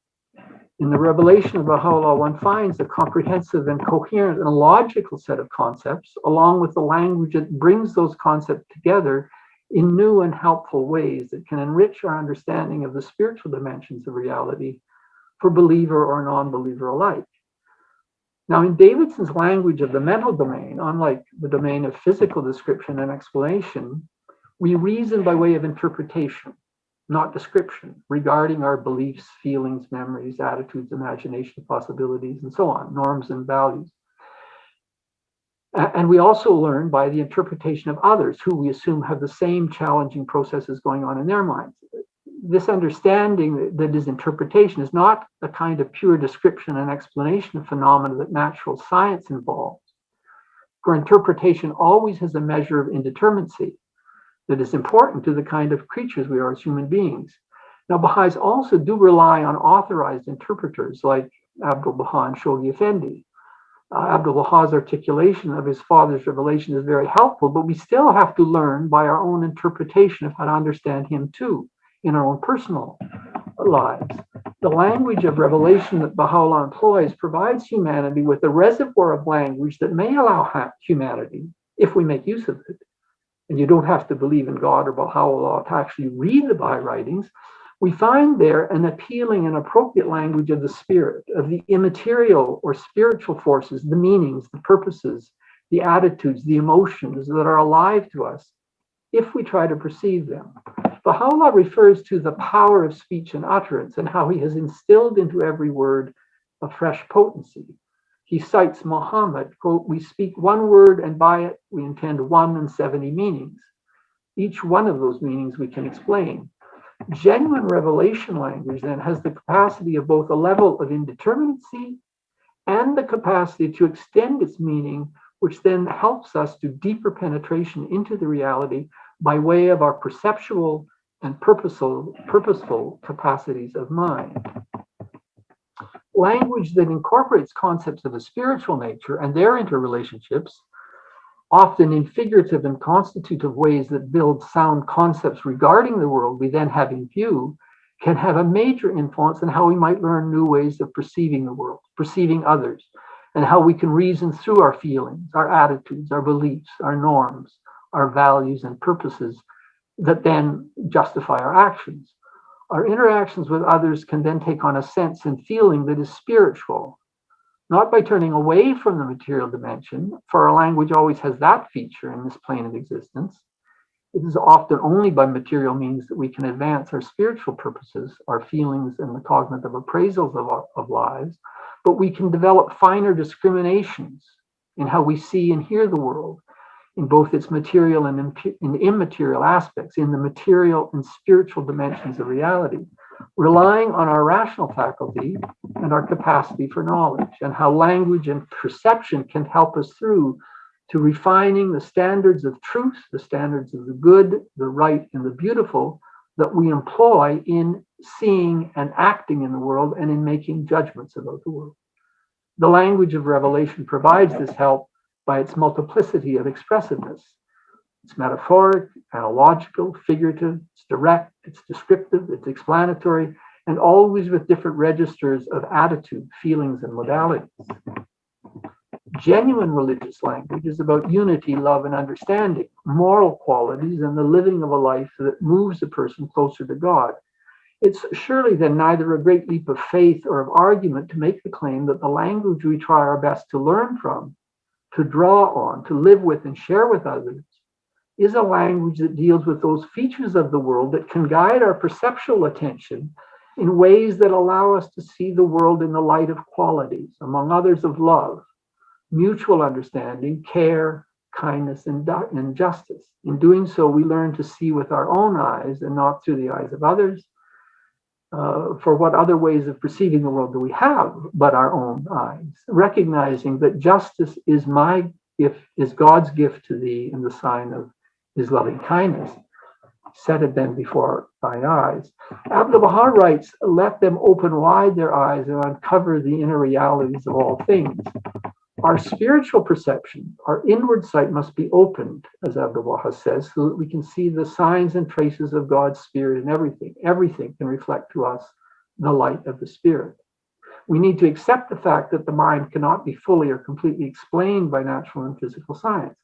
In the revelation of Baha'u'llah, one finds a comprehensive and coherent and logical set of concepts, along with the language that brings those concepts together in new and helpful ways that can enrich our understanding of the spiritual dimensions of reality for believer or non-believer alike. Now, in Davidson's language of the mental domain, unlike the domain of physical description and explanation, we reason by way of interpretation, not description, regarding our beliefs, feelings, memories, attitudes, imagination, possibilities, and so on, norms and values. And we also learn by the interpretation of others who we assume have the same challenging processes going on in their minds. This understanding that is interpretation is not a kind of pure description and explanation of phenomena that natural science involves. For interpretation always has a measure of indeterminacy that is important to the kind of creatures we are as human beings. Now, Baha'is also do rely on authorized interpreters like Abdu'l-Baha and Shoghi Effendi, Abdu'l-Baha's articulation of his father's revelation is very helpful, but we still have to learn by our own interpretation of how to understand him too in our own personal lives. The language of revelation that Baha'u'llah employs provides humanity with a reservoir of language that may allow humanity, if we make use of it, and you don't have to believe in God or Baha'u'llah to actually read the Baha'i writings, we find there an appealing and appropriate language of the spirit, of the immaterial or spiritual forces, the meanings, the purposes, the attitudes, the emotions that are alive to us if we try to perceive them. Baha'u'llah refers to the power of speech and utterance and how he has instilled into every word a fresh potency. He cites Muhammad, quote, "We speak one word and by it we intend 170 meanings. Each one of those meanings we can explain." Genuine revelation language then has the capacity of both a level of indeterminacy and the capacity to extend its meaning, which then helps us to deeper penetration into the reality by way of our perceptual and purposeful capacities of mind. Language that incorporates concepts of a spiritual nature and their interrelationships, often in figurative and constitutive ways that build sound concepts regarding the world we then have in view, can have a major influence on how we might learn new ways of perceiving the world, perceiving others, and how we can reason through our feelings, our attitudes, our beliefs, our norms, our values and purposes that then justify our actions. Our interactions with others can then take on a sense and feeling that is spiritual, not by turning away from the material dimension, for our language always has that feature in this plane of existence. It is often only by material means that we can advance our spiritual purposes, our feelings, and the cognitive appraisals of lives, but we can develop finer discriminations in how we see and hear the world, in both its material and immaterial aspects, in the material and spiritual dimensions of reality, relying on our rational faculty and our capacity for knowledge, and how language and perception can help us through to refining the standards of truth, the standards of the good, the right, and the beautiful that we employ in seeing and acting in the world and in making judgments about the world. The language of revelation provides this help by its multiplicity of expressiveness. It's metaphoric, analogical, figurative, it's direct, it's descriptive, it's explanatory, and always with different registers of attitude, feelings, and modalities. Genuine religious language is about unity, love, and understanding, moral qualities, and the living of a life that moves a person closer to God. It's surely then neither a great leap of faith or of argument to make the claim that the language we try our best to learn from, to draw on, to live with, and share with others, is a language that deals with those features of the world that can guide our perceptual attention in ways that allow us to see the world in the light of qualities, among others of love, mutual understanding, care, kindness, and justice. In doing so, we learn to see with our own eyes and not through the eyes of others. For what other ways of perceiving the world do we have but our own eyes? Recognizing that justice is God's gift to thee and the sign of his loving kindness. Set it then before thine eyes. Abdu'l-Baha writes, "Let them open wide their eyes and uncover the inner realities of all things." Our spiritual perception, our inward sight must be opened, as Abdu'l-Baha says, so that we can see the signs and traces of God's spirit in everything. Everything can reflect to us the light of the spirit. We need to accept the fact that the mind cannot be fully or completely explained by natural and physical science.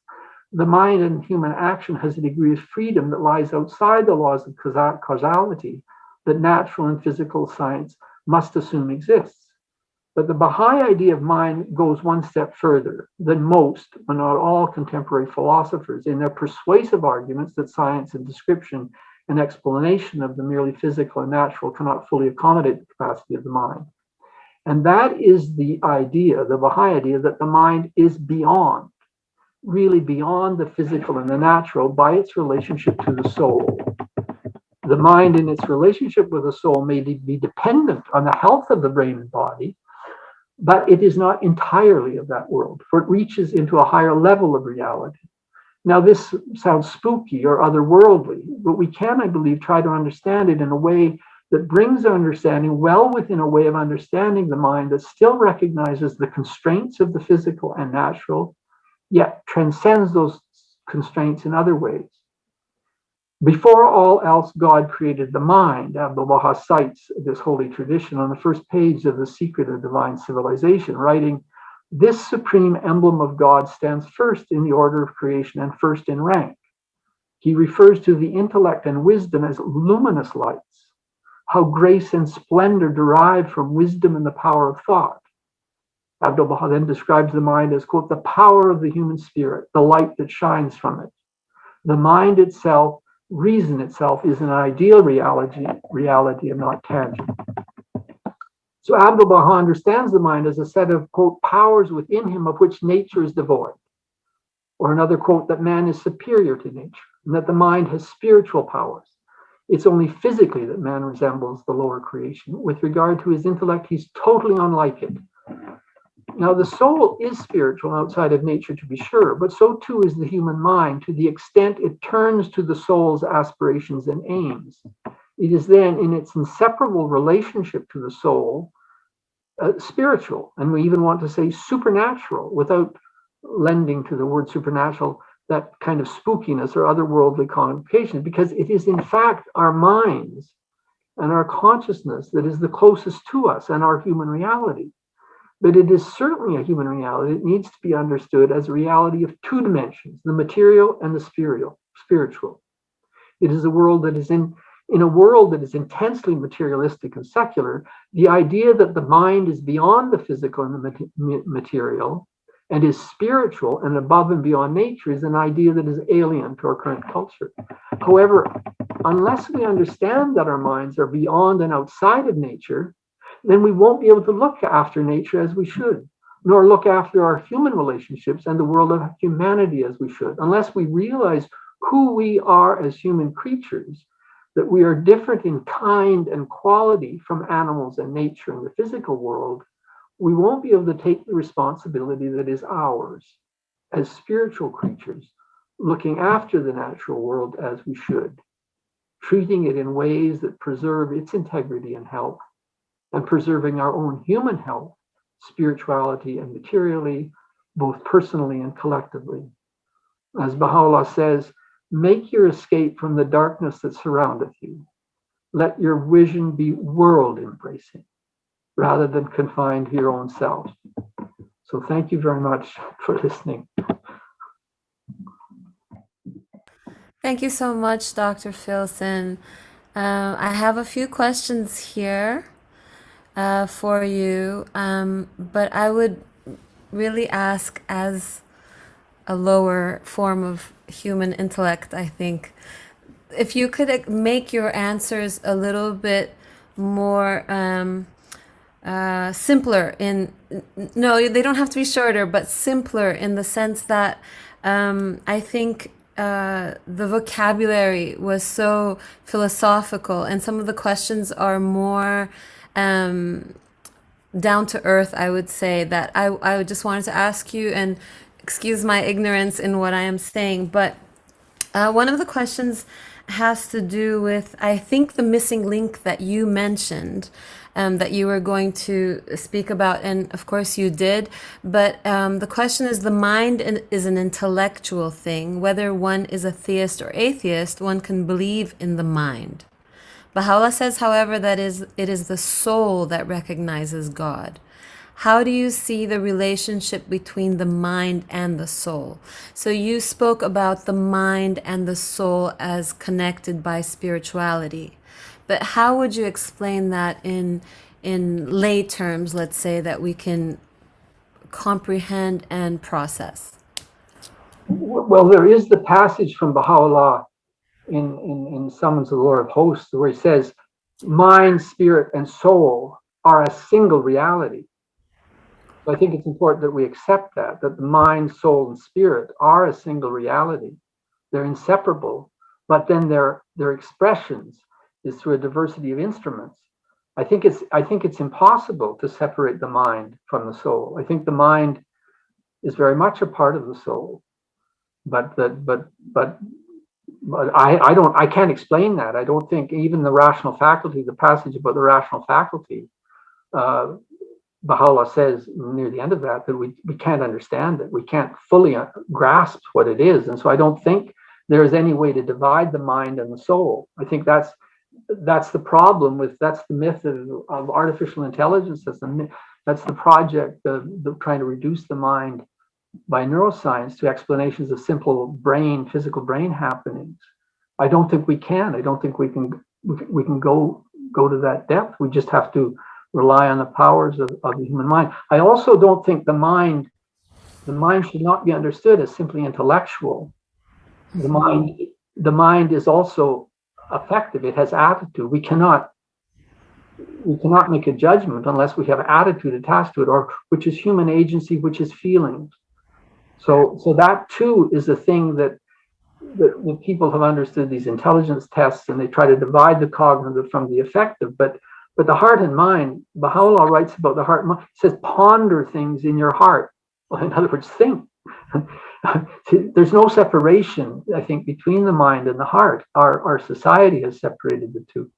The mind and human action has a degree of freedom that lies outside the laws of causality that natural and physical science must assume exists. But the Baha'i idea of mind goes one step further than most, but not all, contemporary philosophers in their persuasive arguments that science and description and explanation of the merely physical and natural cannot fully accommodate the capacity of the mind. And that is the idea, the Baha'i idea, that the mind is beyond, really beyond the physical and the natural by its relationship to the soul. The mind in its relationship with the soul may be dependent on the health of the brain and body, but it is not entirely of that world, for it reaches into a higher level of reality. Now, this sounds spooky or otherworldly, but we can, I believe, try to understand it in a way that brings understanding well within a way of understanding the mind that still recognizes the constraints of the physical and natural, yet transcends those constraints in other ways. Before all else, God created the mind. Abdu'l-Baha cites this holy tradition on the first page of The Secret of Divine Civilization, writing, "This supreme emblem of God stands first in the order of creation and first in rank. He refers to the intellect and wisdom as luminous lights. How grace and splendor derive from wisdom and the power of thought." Abdu'l-Baha then describes the mind as, quote, "the power of the human spirit, the light that shines from it. The mind itself, reason itself, is an ideal reality and not tangible." So Abdu'l-Baha understands the mind as a set of, quote, "powers within him of which nature is devoid." Or another quote, that man is superior to nature and that the mind has spiritual powers. It's only physically that man resembles the lower creation. With regard to his intellect, he's totally unlike it. Now, the soul is spiritual outside of nature, to be sure, but so too is the human mind to the extent it turns to the soul's aspirations and aims. It is then, in its inseparable relationship to the soul, spiritual, and we even want to say supernatural, without lending to the word supernatural that kind of spookiness or otherworldly connotation, because it is in fact our minds and our consciousness that is the closest to us and our human reality. But it is certainly a human reality. It needs to be understood as a reality of two dimensions, the material and the spiritual. It is a world that is in a world that is intensely materialistic and secular. The idea that the mind is beyond the physical and the material and is spiritual and above and beyond nature is an idea that is alien to our current culture. However, unless we understand that our minds are beyond and outside of nature, then we won't be able to look after nature as we should, nor look after our human relationships and the world of humanity as we should. Unless we realize who we are as human creatures, that we are different in kind and quality from animals and nature in the physical world, we won't be able to take the responsibility that is ours as spiritual creatures, looking after the natural world as we should, treating it in ways that preserve its integrity and health, and preserving our own human health, spirituality, and materially, both personally and collectively. As Baha'u'llah says, "Make your escape from the darkness that surroundeth you. Let your vision be world-embracing, rather than confined to your own self." So thank you very much for listening.
Thank you so much, Dr. Filson. I have a few questions here for you, but I would really ask as a lower form of human intellect, I think, if you could make your answers a little bit more simpler no, they don't have to be shorter, but simpler in the sense that I think the vocabulary was so philosophical and some of the questions are more down to earth, I would say, that I just wanted to ask you, and excuse my ignorance in what I am saying, but one of the questions has to do with, I think, the missing link that you mentioned, that you were going to speak about, and of course you did, but the question is, the mind is an intellectual thing. Whether one is a theist or atheist, one can believe in the mind. Baha'u'llah says, however, that it is the soul that recognizes God. How do you see the relationship between the mind and the soul? So you spoke about the mind and the soul as connected by spirituality, but how would you explain that in lay terms, let's say, that we can comprehend and process?
Well, there is the passage from Baha'u'llah in Summons of the Lord of Hosts, where he says, mind, spirit, and soul are a single reality. So I think it's important that we accept that the mind, soul, and spirit are a single reality. They're inseparable, but then their expressions is through a diversity of instruments. I think it's impossible to separate the mind from the soul. I think the mind is very much a part of the soul, but But I can't explain that. I don't think even the rational faculty, the passage about the rational faculty, Baha'u'llah says near the end of that we can't understand it. We can't fully grasp what it is. And so I don't think there is any way to divide the mind and the soul. I think that's the problem with, that's the myth of artificial intelligence. That's the project of trying to reduce the mind by neuroscience to explanations of simple physical brain happenings. I don't think we can. I don't think we can go to that depth. We just have to rely on the powers of the human mind. I also don't think the mind should not be understood as simply intellectual. The mind is also affective. It has attitude. We cannot make a judgment unless we have attitude attached to it, or which is human agency, which is feelings. So that too is a thing that people have understood these intelligence tests, and they try to divide the cognitive from the affective. But the heart and mind, Baha'u'llah writes about the heart and mind. He says, ponder things in your heart. Well, in other words, think. There's no separation, I think, between the mind and the heart. Our society has separated the two.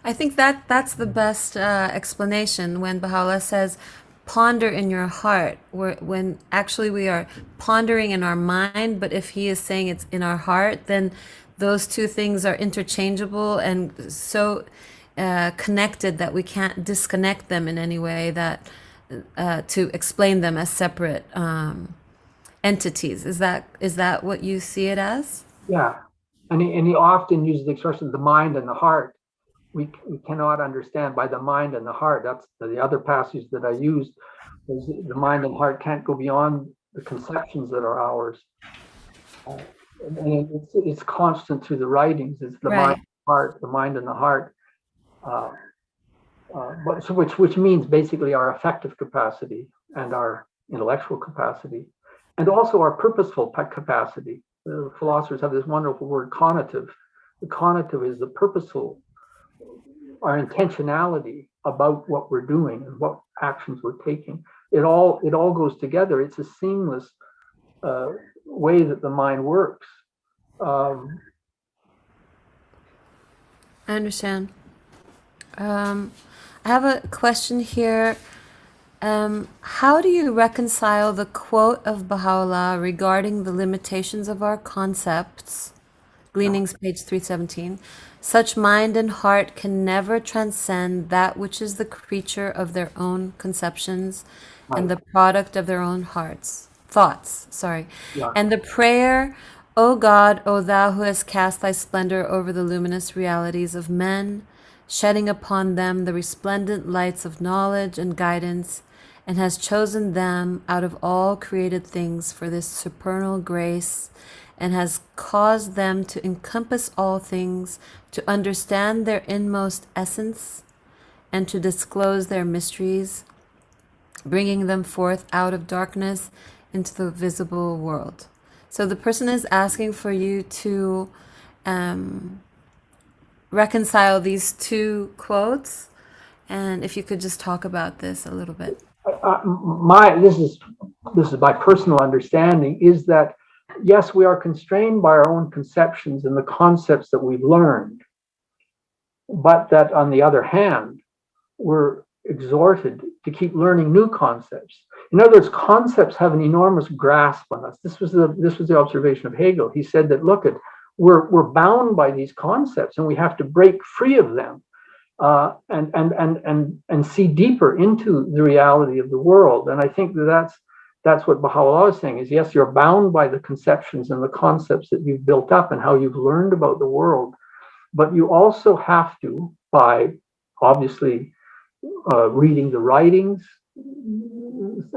I think that's the best explanation when Baha'u'llah says, ponder in your heart, when actually we are pondering in our mind, but if he is saying it's in our heart, then those two things are interchangeable and so connected that we can't disconnect them in any way that to explain them as separate entities. Is that what you see it as?
Yeah, and he often uses the expression the mind and the heart. We cannot understand by the mind and the heart. That's the other passage that I used. Is the mind and heart can't go beyond the conceptions that are ours. And it's constant through the writings. It's the
Right.
mind and the heart, which means basically our affective capacity and our intellectual capacity, and also our purposeful capacity. The philosophers have this wonderful word, conative. The conative is the purposeful, our intentionality about what we're doing and what actions we're taking. It all goes together. It's a seamless way that the mind works.
I understand. I have a question here. How do you reconcile the quote of Baha'u'llah regarding the limitations of our concepts? Gleanings, page 317. Such mind and heart can never transcend that which is the creature of their own conceptions and the product of their own thoughts.
Yeah.
And the prayer, O God, O thou who hast cast thy splendor over the luminous realities of men, shedding upon them the resplendent lights of knowledge and guidance, and has chosen them out of all created things for this supernal grace, and has caused them to encompass all things, to understand their inmost essence, and to disclose their mysteries, bringing them forth out of darkness into the visible world. So the person is asking for you to reconcile these two quotes, and if you could just talk about this a little bit.
This is my personal understanding, is that yes, we are constrained by our own conceptions and the concepts that we've learned, but that on the other hand, we're exhorted to keep learning new concepts. In other words, concepts have an enormous grasp on us. This was the observation of Hegel. He said that we're bound by these concepts, and we have to break free of them and see deeper into the reality of the world. And I think that's what Baha'u'llah is saying, is yes, you're bound by the conceptions and the concepts that you've built up and how you've learned about the world, but you also have to, by obviously reading the writings,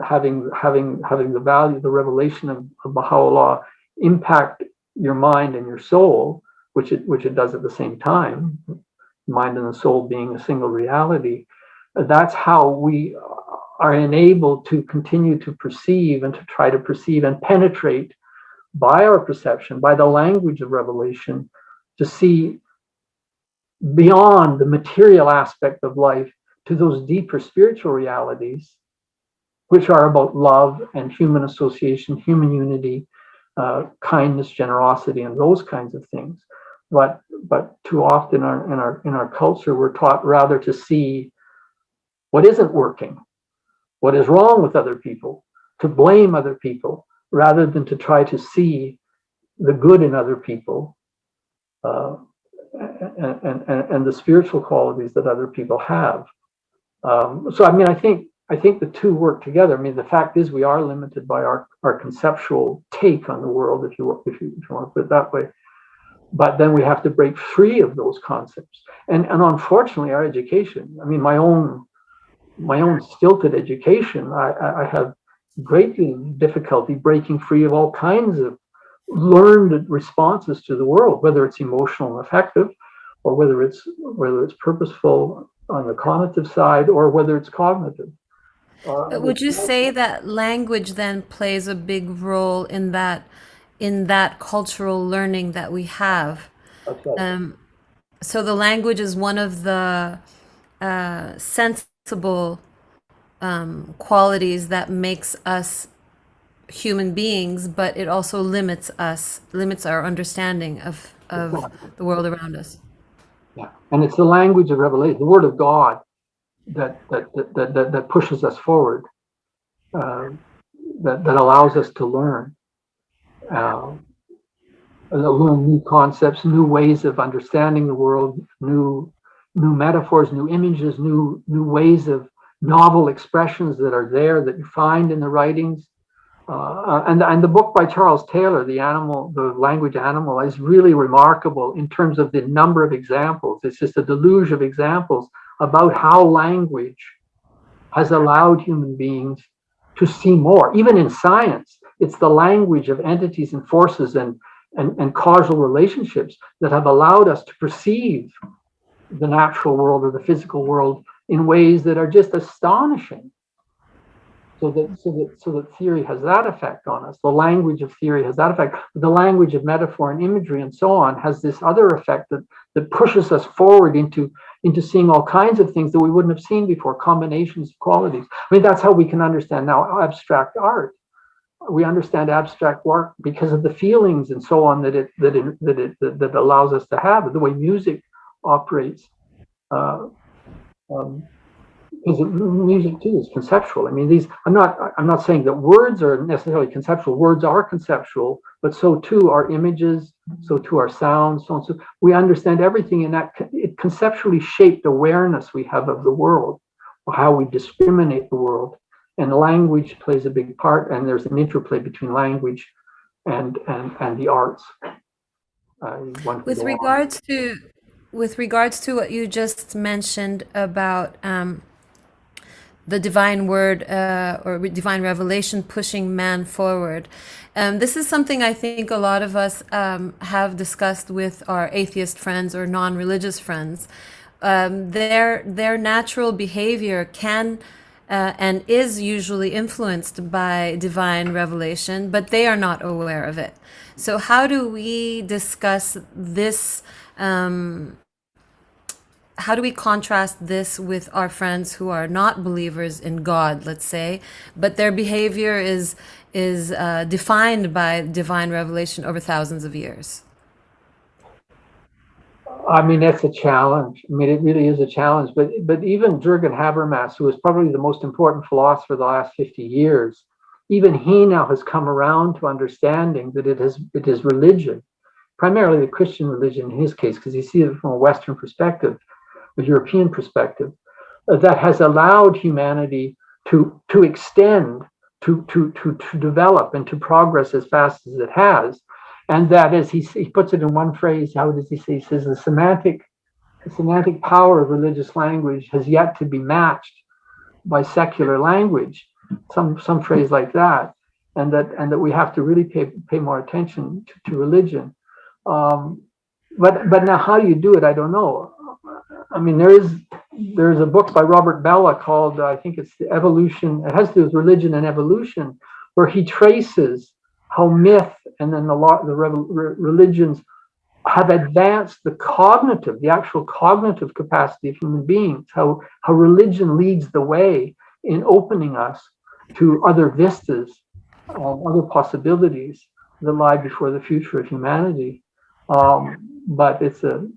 having the value, the revelation of Baha'u'llah impact your mind and your soul, which it does at the same time, mind and the soul being a single reality. That's how we are enabled to continue to perceive and to try to perceive and penetrate by our perception, by the language of revelation, to see beyond the material aspect of life to those deeper spiritual realities, which are about love and human association, human unity, kindness, generosity, and those kinds of things. But too often in our culture, we're taught rather to see what isn't working, what is wrong with other people, to blame other people, rather than to try to see the good in other people, and the spiritual qualities that other people have. So I mean, I think the two work together. I mean, the fact is we are limited by our conceptual take on the world, if you want to put it that way. But then we have to break free of those concepts. And unfortunately, our education, I mean, my own stilted education, I have great difficulty breaking free of all kinds of learned responses to the world, whether it's emotional and affective, or whether it's purposeful on the cognitive side, or whether it's cognitive.
But would you say that language then plays a big role in that cultural learning that we have? So the language is one of the sensible qualities that makes us human beings, but it also limits our understanding of the world around us.
Yeah, and it's the language of revelation, the word of God, that pushes us forward, that allows us to learn new concepts, new ways of understanding the world, new metaphors, new images, new ways of novel expressions that are there that you find in the writings. And the book by Charles Taylor, the language animal, is really remarkable in terms of the number of examples. It's just a deluge of examples about how language has allowed human beings to see more. Even in science, it's the language of entities and forces and causal relationships that have allowed us to perceive the natural world or the physical world in ways that are just astonishing. So that theory has that effect on us. The language of theory has that effect. The language of metaphor and imagery and so on has this other effect that pushes us forward into seeing all kinds of things that we wouldn't have seen before, combinations of qualities. I mean, that's how we can understand now abstract art. We understand abstract work because of the feelings and so on that allows us to have, the way music operates. Because music too is conceptual. I mean, I'm not saying that words are necessarily conceptual. Words are conceptual, but so too are images, so too are sounds, so on. So we understand everything in that it conceptually shaped awareness we have of the world, or how we discriminate the world. And language plays a big part, and there's an interplay between language and the arts.
With regards to what you just mentioned about the divine word or divine revelation pushing man forward. This is something I think a lot of us have discussed with our atheist friends or non-religious friends. Their natural behavior can and is usually influenced by divine revelation, but they are not aware of it. So how do we discuss this? How do we contrast this with our friends who are not believers in God, let's say, but their behavior is defined by divine revelation over thousands of years?
I mean, that's a challenge. I mean, it really is a challenge. But even Jürgen Habermas, who is probably the most important philosopher of the last 50 years, even he now has come around to understanding that it is religion, primarily the Christian religion in his case, because he sees it from a Western perspective, a European perspective, that has allowed humanity to extend, to develop, and to progress as fast as it has. And that, as he puts it in one phrase, how does he say? He says the semantic power of religious language has yet to be matched by secular language, some phrase like that, and that we have to really pay more attention to religion. But now, how do you do it? I don't know. I mean, there's a book by Robert Bellah called, I think it's The Evolution. It has to do with religion and evolution, where he traces how myth and then the religions have advanced the actual cognitive capacity of human beings. How religion leads the way in opening us to other vistas, other possibilities that lie before the future of humanity. But it's a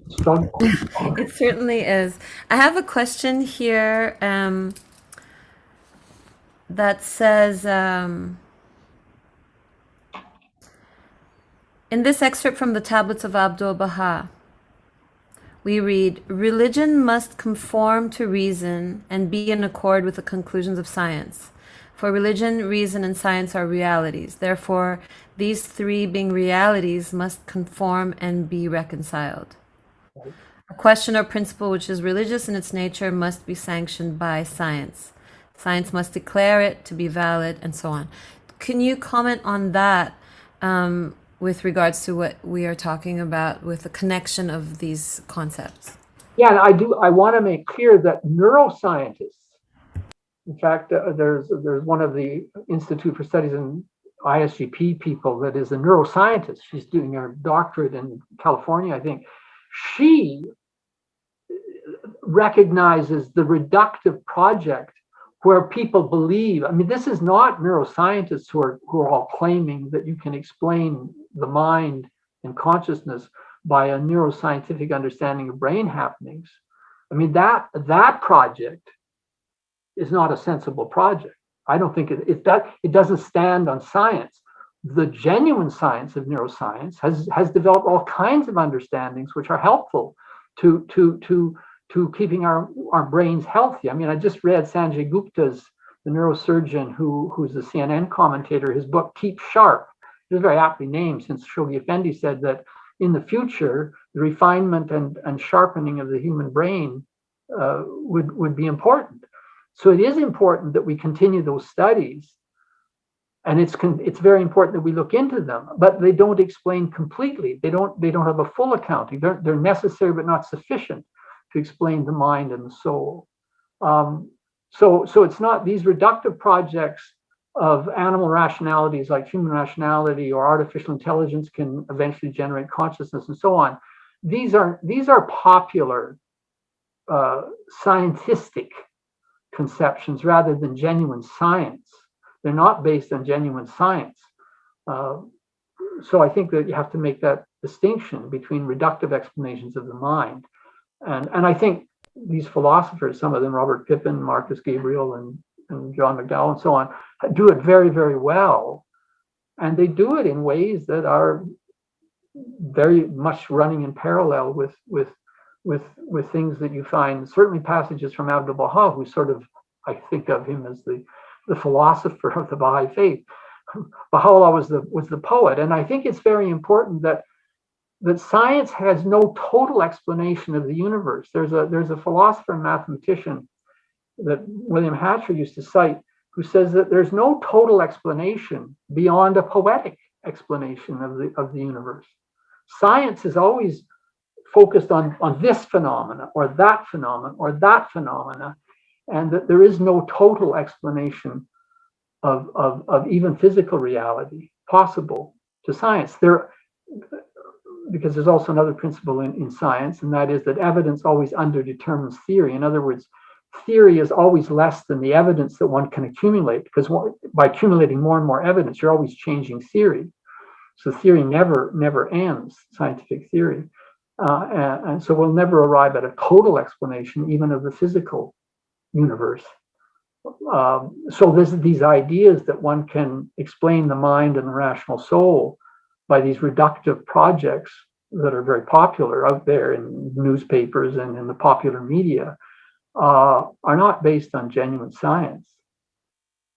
struggle.
It certainly is. I have a question here that says, in this excerpt from the tablets of Abdu'l-Baha, we read, religion must conform to reason and be in accord with the conclusions of science. For religion, reason, and science are realities. Therefore, these three being realities must conform and be reconciled. A question or principle which is religious in its nature must be sanctioned by science. Science must declare it to be valid, and so on. Can you comment on that with regards to what we are talking about with the connection of these concepts?
Yeah, and I do. I want to make clear that neuroscientists, in fact, there's one of the Institute for Studies in ISGP people that is a neuroscientist. She's doing her doctorate in California, I think. She recognizes the reductive project where people believe. I mean, this is not neuroscientists who are all claiming that you can explain the mind and consciousness by a neuroscientific understanding of brain happenings. I mean, that project is not a sensible project. I don't think it doesn't stand on science. The genuine science of neuroscience has developed all kinds of understandings which are helpful to keeping our brains healthy. I mean, I just read Sanjay Gupta's, the neurosurgeon who's a CNN commentator, his book Keep Sharp. It was very aptly named, since Shoghi Effendi said that in the future, the refinement and sharpening of the human brain would be important. So it is important that we continue those studies, and it's very important that we look into them. But they don't explain completely. They don't have a full accounting. They're necessary but not sufficient to explain the mind and the soul. So it's not these reductive projects of animal rationalities like human rationality or artificial intelligence can eventually generate consciousness and so on. These are popular scientific conceptions rather than genuine science. They're not based on genuine science. So I think that you have to make that distinction between reductive explanations of the mind. And I think these philosophers, some of them, Robert Pippin, Marcus Gabriel, and John McDowell, and so on, do it very, very well. And they do it in ways that are very much running in parallel with things that you find, certainly passages from Abdu'l-Baha, who sort of, I think of him as the philosopher of the Baha'i faith. Baha'u'llah was the poet. And I think it's very important that science has no total explanation of the universe. There's a philosopher and mathematician that William Hatcher used to cite who says that there's no total explanation beyond a poetic explanation of the universe. Science is always focused on this phenomena or that phenomena or that phenomena, and that there is no total explanation of even physical reality possible to science. Because there's also another principle in science, and that is that evidence always underdetermines theory. In other words, theory is always less than the evidence that one can accumulate, because by accumulating more and more evidence, you're always changing theory. So theory never ends, scientific theory. And so we'll never arrive at a total explanation, even of the physical universe. So there's these ideas that one can explain the mind and the rational soul by these reductive projects that are very popular out there in newspapers and in the popular media, are not based on genuine science.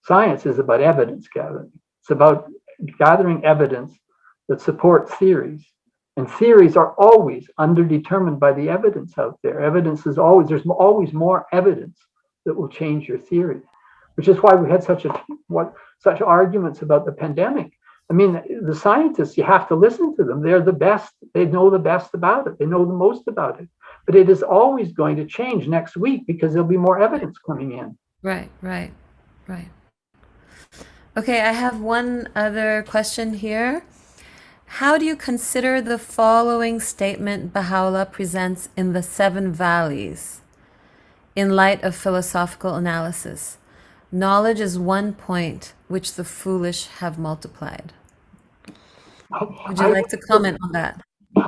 Science is about evidence gathering. It's about gathering evidence that supports theories. And theories are always underdetermined by the evidence out there. There's always more evidence that will change your theory, which is why we had such arguments about the pandemic. I mean, the scientists, you have to listen to them. They're the best. They know the best about it. They know the most about it. But it is always going to change next week because there'll be more evidence coming in.
Right. Okay, I have one other question here. How do you consider the following statement Baha'u'llah presents in the Seven Valleys in light of philosophical analysis? Knowledge is one point which the foolish have multiplied. Would you
I,
like to comment on that?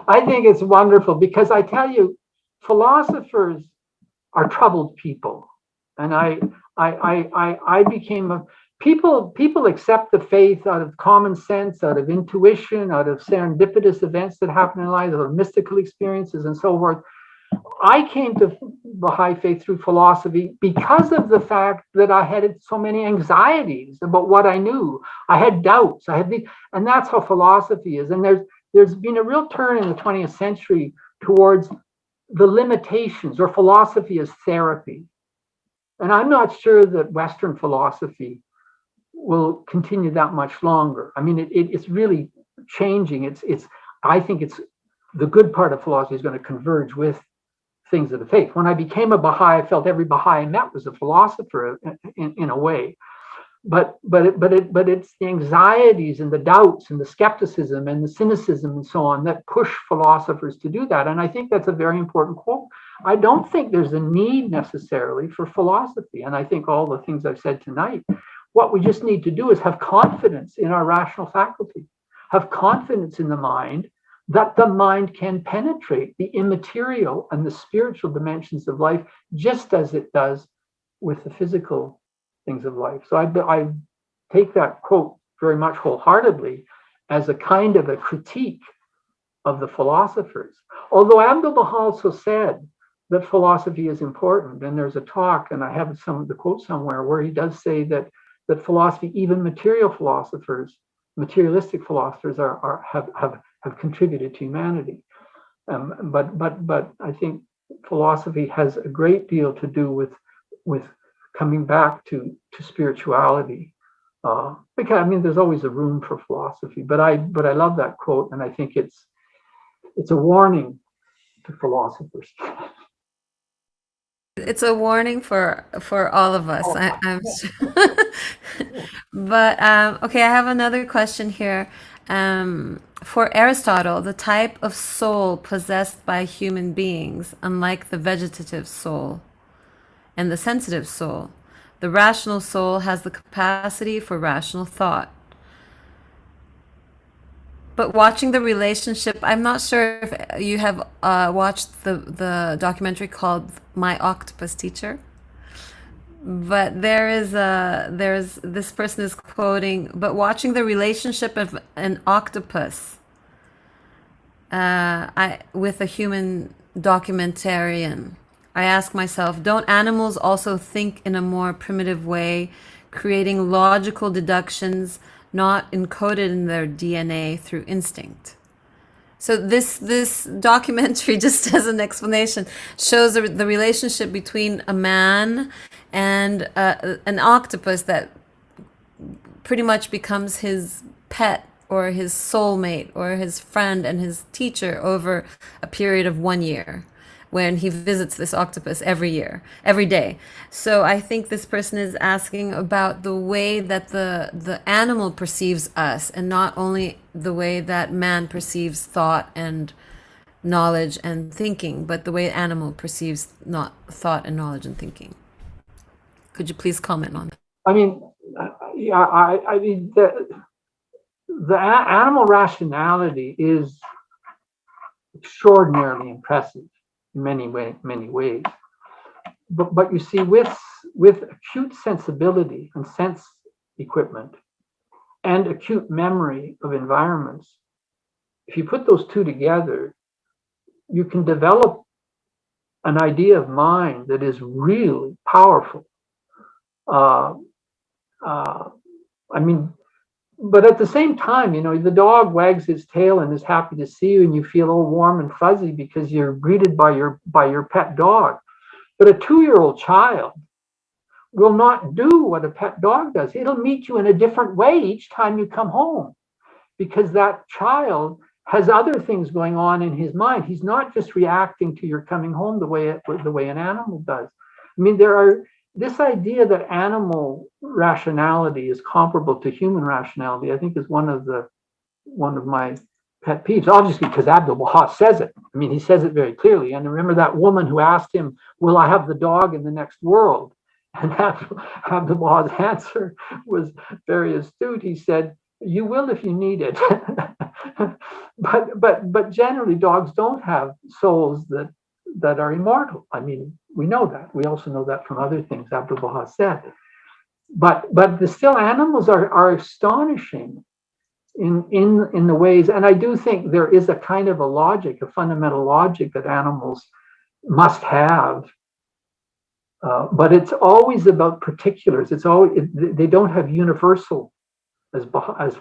I think it's wonderful because I tell you, philosophers are troubled people, and I became a people accept the faith out of common sense, out of intuition, out of serendipitous events that happen in life, out of mystical experiences, and so forth. I came to Baha'i faith through philosophy because of the fact that I had so many anxieties about what I knew. I had doubts. And that's how philosophy is. And there's been a real turn in the 20th century towards the limitations, or philosophy as therapy. And I'm not sure that Western philosophy will continue that much longer. I mean, it's really changing. I think it's the good part of philosophy is going to converge with things of the faith. When I became a Baha'i, I felt every Baha'i I met was a philosopher in a way. But it's the anxieties and the doubts and the skepticism and the cynicism and so on that push philosophers to do that. And I think that's a very important quote. I don't think there's a need necessarily for philosophy. And I think all the things I've said tonight, what we just need to do is have confidence in our rational faculty, have confidence in the mind, that the mind can penetrate the immaterial and the spiritual dimensions of life just as it does with the physical things of life. So I take that quote very much wholeheartedly as a kind of a critique of the philosophers. Although Abdu'l-Baha also said that philosophy is important, and there's a talk, and I have some of the quotes somewhere, where he does say that philosophy, even materialistic philosophers, have contributed to humanity. But I think philosophy has a great deal to do with coming back to spirituality. Because I mean, there's always a room for philosophy. But I love that quote, and I think it's a warning to philosophers.
It's a warning for all of us. I'm sure. But okay, I have another question here. For Aristotle, the type of soul possessed by human beings, unlike the vegetative soul and the sensitive soul, the rational soul has the capacity for rational thought. But watching the relationship, I'm not sure if you have watched the documentary called My Octopus Teacher. But there's this person is quoting, but watching the relationship of an octopus with a human documentarian, I ask myself, don't animals also think in a more primitive way, creating logical deductions not encoded in their DNA through instinct? So this documentary, just as an explanation, shows the relationship between a man and an octopus that pretty much becomes his pet or his soulmate or his friend and his teacher over a period of 1 year, when he visits this octopus every year, every day. So I think this person is asking about the way that the animal perceives us, and not only the way that man perceives thought and knowledge and thinking, but the way animal perceives not thought and knowledge and thinking. Could you please comment on that?
I mean, yeah, I mean, the animal rationality is extraordinarily impressive in many ways. But you see, with acute sensibility and sense equipment and acute memory of environments, if you put those two together, you can develop an idea of mind that is really powerful. I mean, but at the same time, you know, the dog wags his tail and is happy to see you, and you feel all warm and fuzzy because you're greeted by your pet dog. But a 2-year-old child will not do what a pet dog does. It'll meet you in a different way each time you come home, because that child has other things going on in his mind. He's not just reacting to your coming home the way an animal does. I mean, this idea that animal rationality is comparable to human rationality, I think, is one of my pet peeves, obviously, because Abdu'l-Baha says it. I mean, he says it very clearly. And remember that woman who asked him, will I have the dog in the next world? And Abdu'l-Baha's answer was very astute. He said, you will if you need it. but generally dogs don't have souls that are immortal. I mean, we know that. We also know that from other things Abdu'l-Baha said. But the still animals are astonishing in the ways, and I do think there is a kind of a logic, a fundamental logic that animals must have. But it's always about particulars. It's always, they don't have universal, as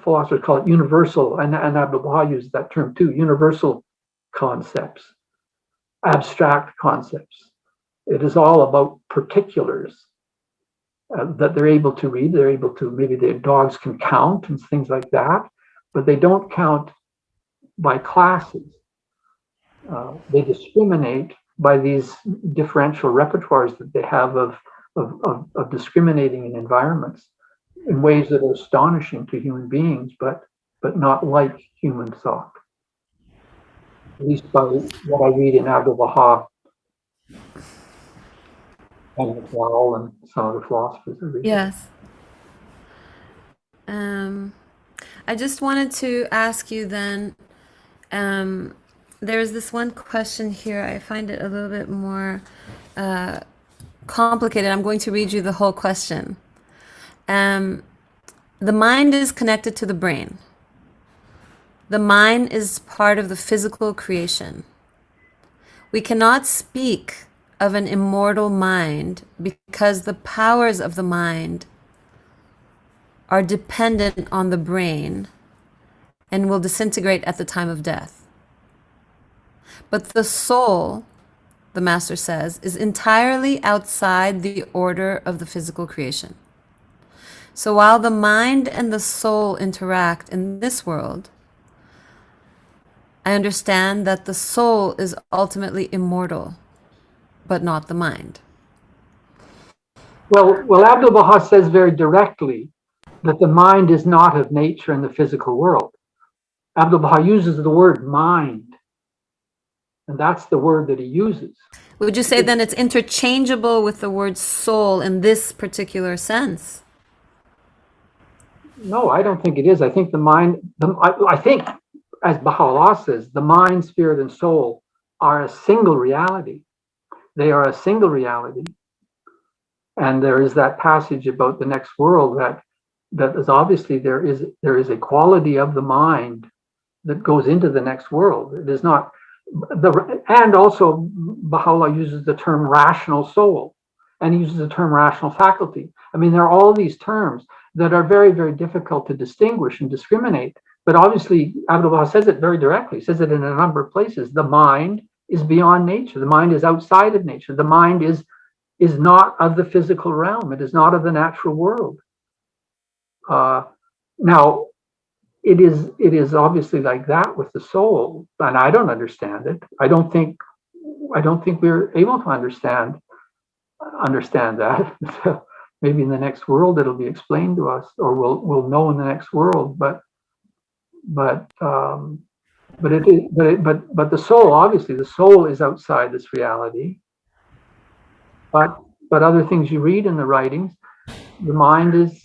philosophers call it, universal, and Abdu'l-Baha uses that term too, universal concepts, abstract concepts. It is all about particulars that they're able to read. They're able to, maybe their dogs can count and things like that, but they don't count by classes. They discriminate by these differential repertoires that they have of discriminating in environments in ways that are astonishing to human beings, but not like human thought. At least by what I read in Abdu'l-Baha and McDowell and some of the philosophers I read.
Yes. I just wanted to ask you then, there's this one question here. I find it a little bit more complicated. I'm going to read you the whole question. The mind is connected to the brain. The mind is part of the physical creation. We cannot speak of an immortal mind because the powers of the mind are dependent on the brain and will disintegrate at the time of death. But the soul, the master says, is entirely outside the order of the physical creation. So while the mind and the soul interact in this world, I understand that the soul is ultimately immortal, but not the mind.
Well, Abdu'l-Baha says very directly that the mind is not of nature in the physical world. Abdu'l-Baha uses the word mind, and that's the word that he uses.
Would you say then it's interchangeable with the word soul in this particular sense?
No, I don't think it is. I think the mind, I think, as Baha'u'llah says, the mind, spirit, and soul are a single reality. They are a single reality. And there is that passage about the next world that is obviously there is a quality of the mind that goes into the next world. It is not and also Baha'u'llah uses the term rational soul, and he uses the term rational faculty. I mean, there are all these terms that are very, very difficult to distinguish and discriminate. But obviously, Abdu'l-Baha says it very directly, says it in a number of places. The mind is beyond nature. The mind is outside of nature. The mind is not of the physical realm. It is not of the natural world. Now, it is obviously like that with the soul, and I don't understand it. I don't think we're able to understand that. Maybe in the next world it'll be explained to us, or we'll know in the next world. But the soul, obviously, the soul is outside this reality. But other things you read in the writings, the mind is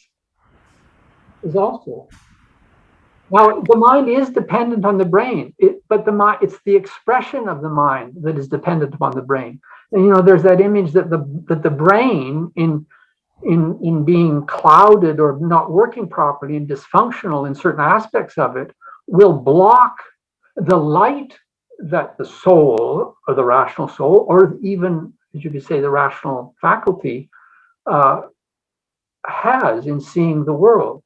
also. Now, the mind is dependent on the brain, but it's the expression of the mind that is dependent upon the brain. And there's that image that the brain, in being clouded or not working properly and dysfunctional in certain aspects of it, will block the light that the soul, or the rational soul, or even, as you could say, the rational faculty has in seeing the world.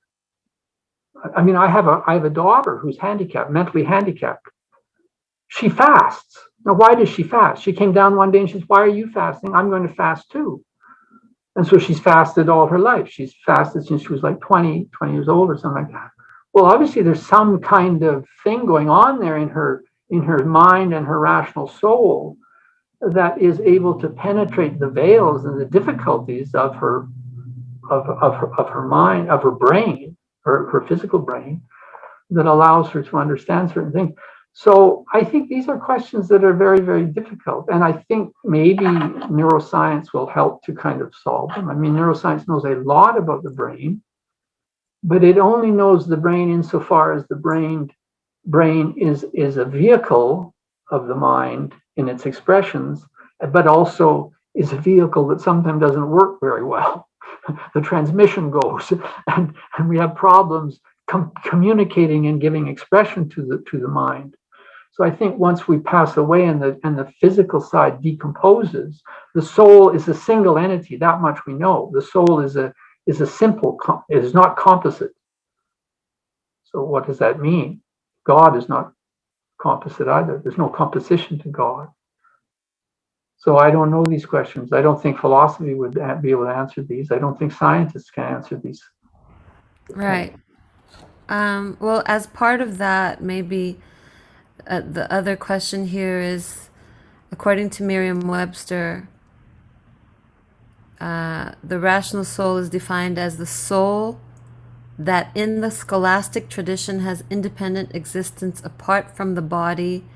I mean, I have a daughter who's handicapped, mentally handicapped. She fasts. Now, why does she fast? She came down one day and she says, "Why are you fasting? I'm going to fast too." And so she's fasted all her life. She's fasted since she was like 20 years old or something like that. Well, obviously there's some kind of thing going on there in her mind and her rational soul that is able to penetrate the veils and the difficulties of her mind, of her brain, her physical brain, that allows her to understand certain things. So I think these are questions that are very, very difficult. And I think maybe neuroscience will help to kind of solve them. I mean, neuroscience knows a lot about the brain, but it only knows the brain insofar as the brain brain is a vehicle of the mind in its expressions, but also is a vehicle that sometimes doesn't work very well. The transmission goes, and we have problems communicating and giving expression to the mind. So I think once we pass away and the physical side decomposes, the soul is a single entity. That much we know. The soul is a simple. It is not composite. So what does that mean? God is not composite either. There's no composition to God. So I don't know these questions. I don't think philosophy would be able to answer these. I don't think scientists can answer these.
Right. Well, as part of that, maybe the other question here is, according to Merriam-Webster, the rational soul is defined as the soul that in the scholastic tradition has independent existence apart from the body,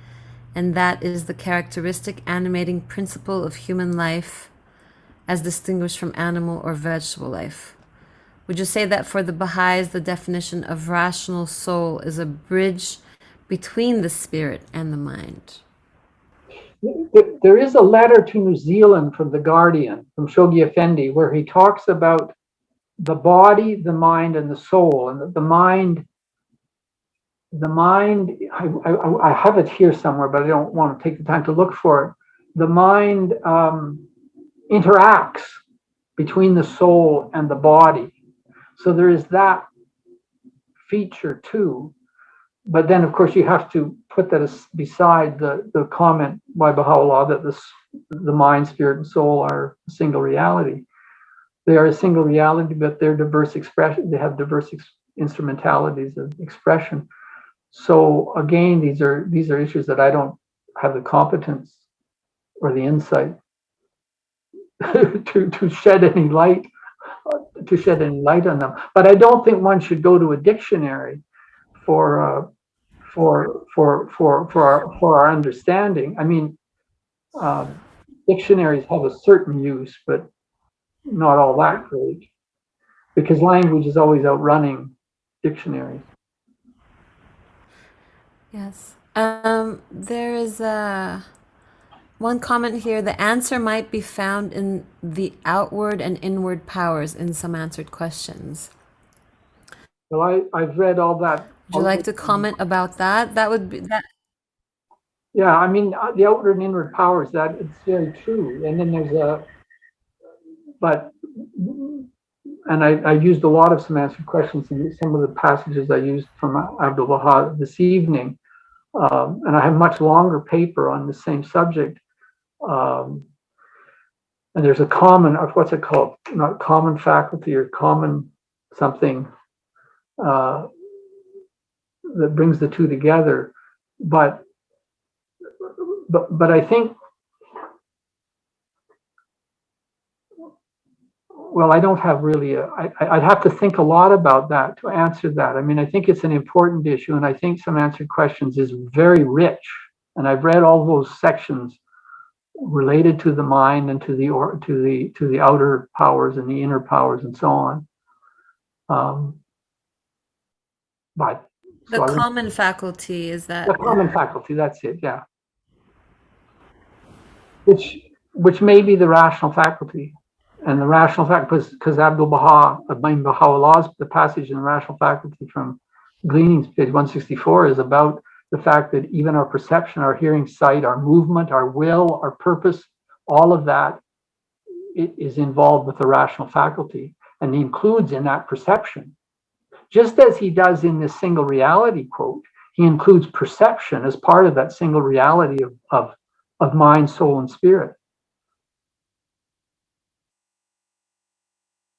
and that is the characteristic animating principle of human life as distinguished from animal or vegetable life. Would you say that for the Baha'is, the definition of rational soul is a bridge between the spirit and the mind?
There is a letter to New Zealand from the Guardian, from Shoghi Effendi, where he talks about the body, the mind, and the soul. And the mind, I have it here somewhere, but I don't want to take the time to look for it. The mind interacts between the soul and the body. So there is that feature too. But then, of course, you have to put that beside the comment by Baha'u'llah that the mind, spirit, and soul are a single reality. They are a single reality, but they're diverse expression. They have diverse instrumentalities of expression. So again, these are issues that I don't have the competence or the insight to shed any light on them. But I don't think one should go to a dictionary for our understanding. I mean, dictionaries have a certain use, but not all that great, because language is always outrunning dictionaries.
Yes. There is one comment here. The answer might be found in the outward and inward powers in some answered questions.
Well, I've read all that.
Would you like to comment about that? That would be that.
Yeah, I mean, the outward and inward powers, that it's very true. And then there's I used a lot of some answered questions in some of the passages I used from Abdu'l-Baha this evening. And I have a much longer paper on the same subject. And there's a common, what's it called? Not common faculty or common something that brings the two together. But I think, well, I don't have really, I'd have to think a lot about that to answer that. I mean, I think it's an important issue, and I think some answered questions is very rich. And I've read all those sections related to the mind and to the outer powers and the inner powers and so on. But
the common faculty is that
the common faculty. That's it. Yeah. Which may be the rational faculty. And the rational faculty, because Abdu'l-Baha, Baha'u'llah's, the passage in the rational faculty from Gleanings, page 164, is about the fact that even our perception, our hearing, sight, our movement, our will, our purpose, all of that is involved with the rational faculty, and he includes in that perception. Just as he does in this single reality quote, he includes perception as part of that single reality of mind, soul, and spirit.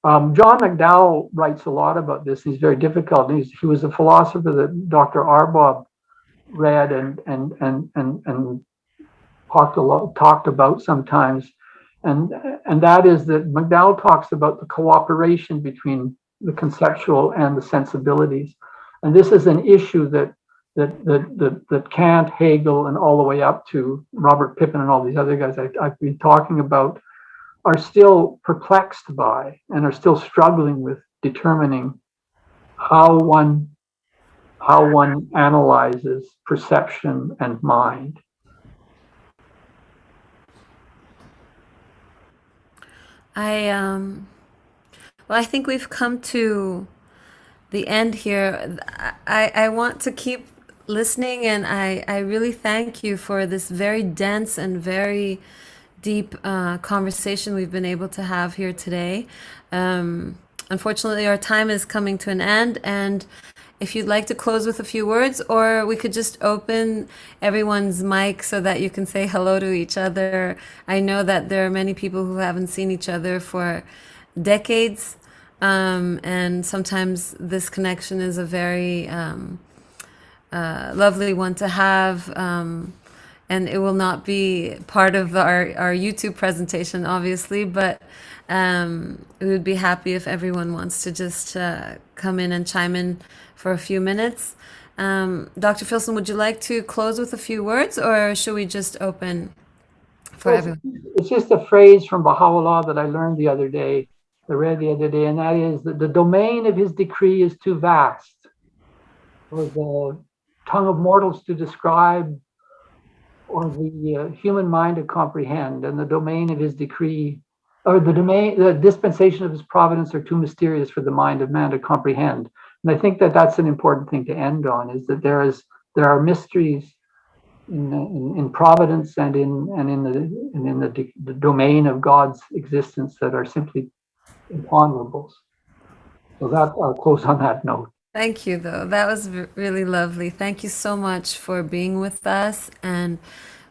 John McDowell writes a lot about this. He's very difficult. He was a philosopher that Dr. Arbob read and talked about sometimes, and that is that McDowell talks about the cooperation between the conceptual and the sensibilities, and this is an issue that Kant, Hegel, and all the way up to Robert Pippin and all these other guys I've been talking about are still perplexed by and are still struggling with determining how one how one analyzes perception and mind.
Well, I think we've come to the end here. I want to keep listening, and I really thank you for this very dense and very deep conversation we've been able to have here today. Unfortunately, our time is coming to an end, and if you'd like to close with a few words, or we could just open everyone's mic so that you can say hello to each other. I know that there are many people who haven't seen each other for decades, and sometimes this connection is a very lovely one to have. And it will not be part of our YouTube presentation, obviously, but we would be happy if everyone wants to just come in and chime in for a few minutes. Dr. Filson, would you like to close with a few words, or should we just open for everyone?
It's just a phrase from Baha'u'llah that I learned the other day, I read the other day, and that is that the domain of his decree is too vast for the tongue of mortals to describe, or the human mind to comprehend, and the domain of his decree, or the dispensation of his providence are too mysterious for the mind of man to comprehend. And I think that that's an important thing to end on, is that there are mysteries in providence and in the domain of God's existence that are simply imponderables. So that I'll close on that note.
Thank you, though. That was really lovely. Thank you so much for being with us and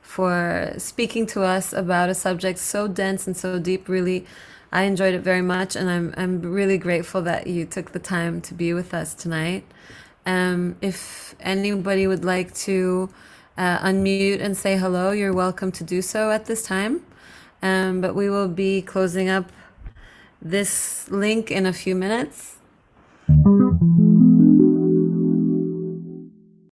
for speaking to us about a subject so dense and so deep. Really, I enjoyed it very much, and I'm really grateful that you took the time to be with us tonight. If anybody would like to unmute and say hello, you're welcome to do so at this time. But we will be closing up this link in a few minutes.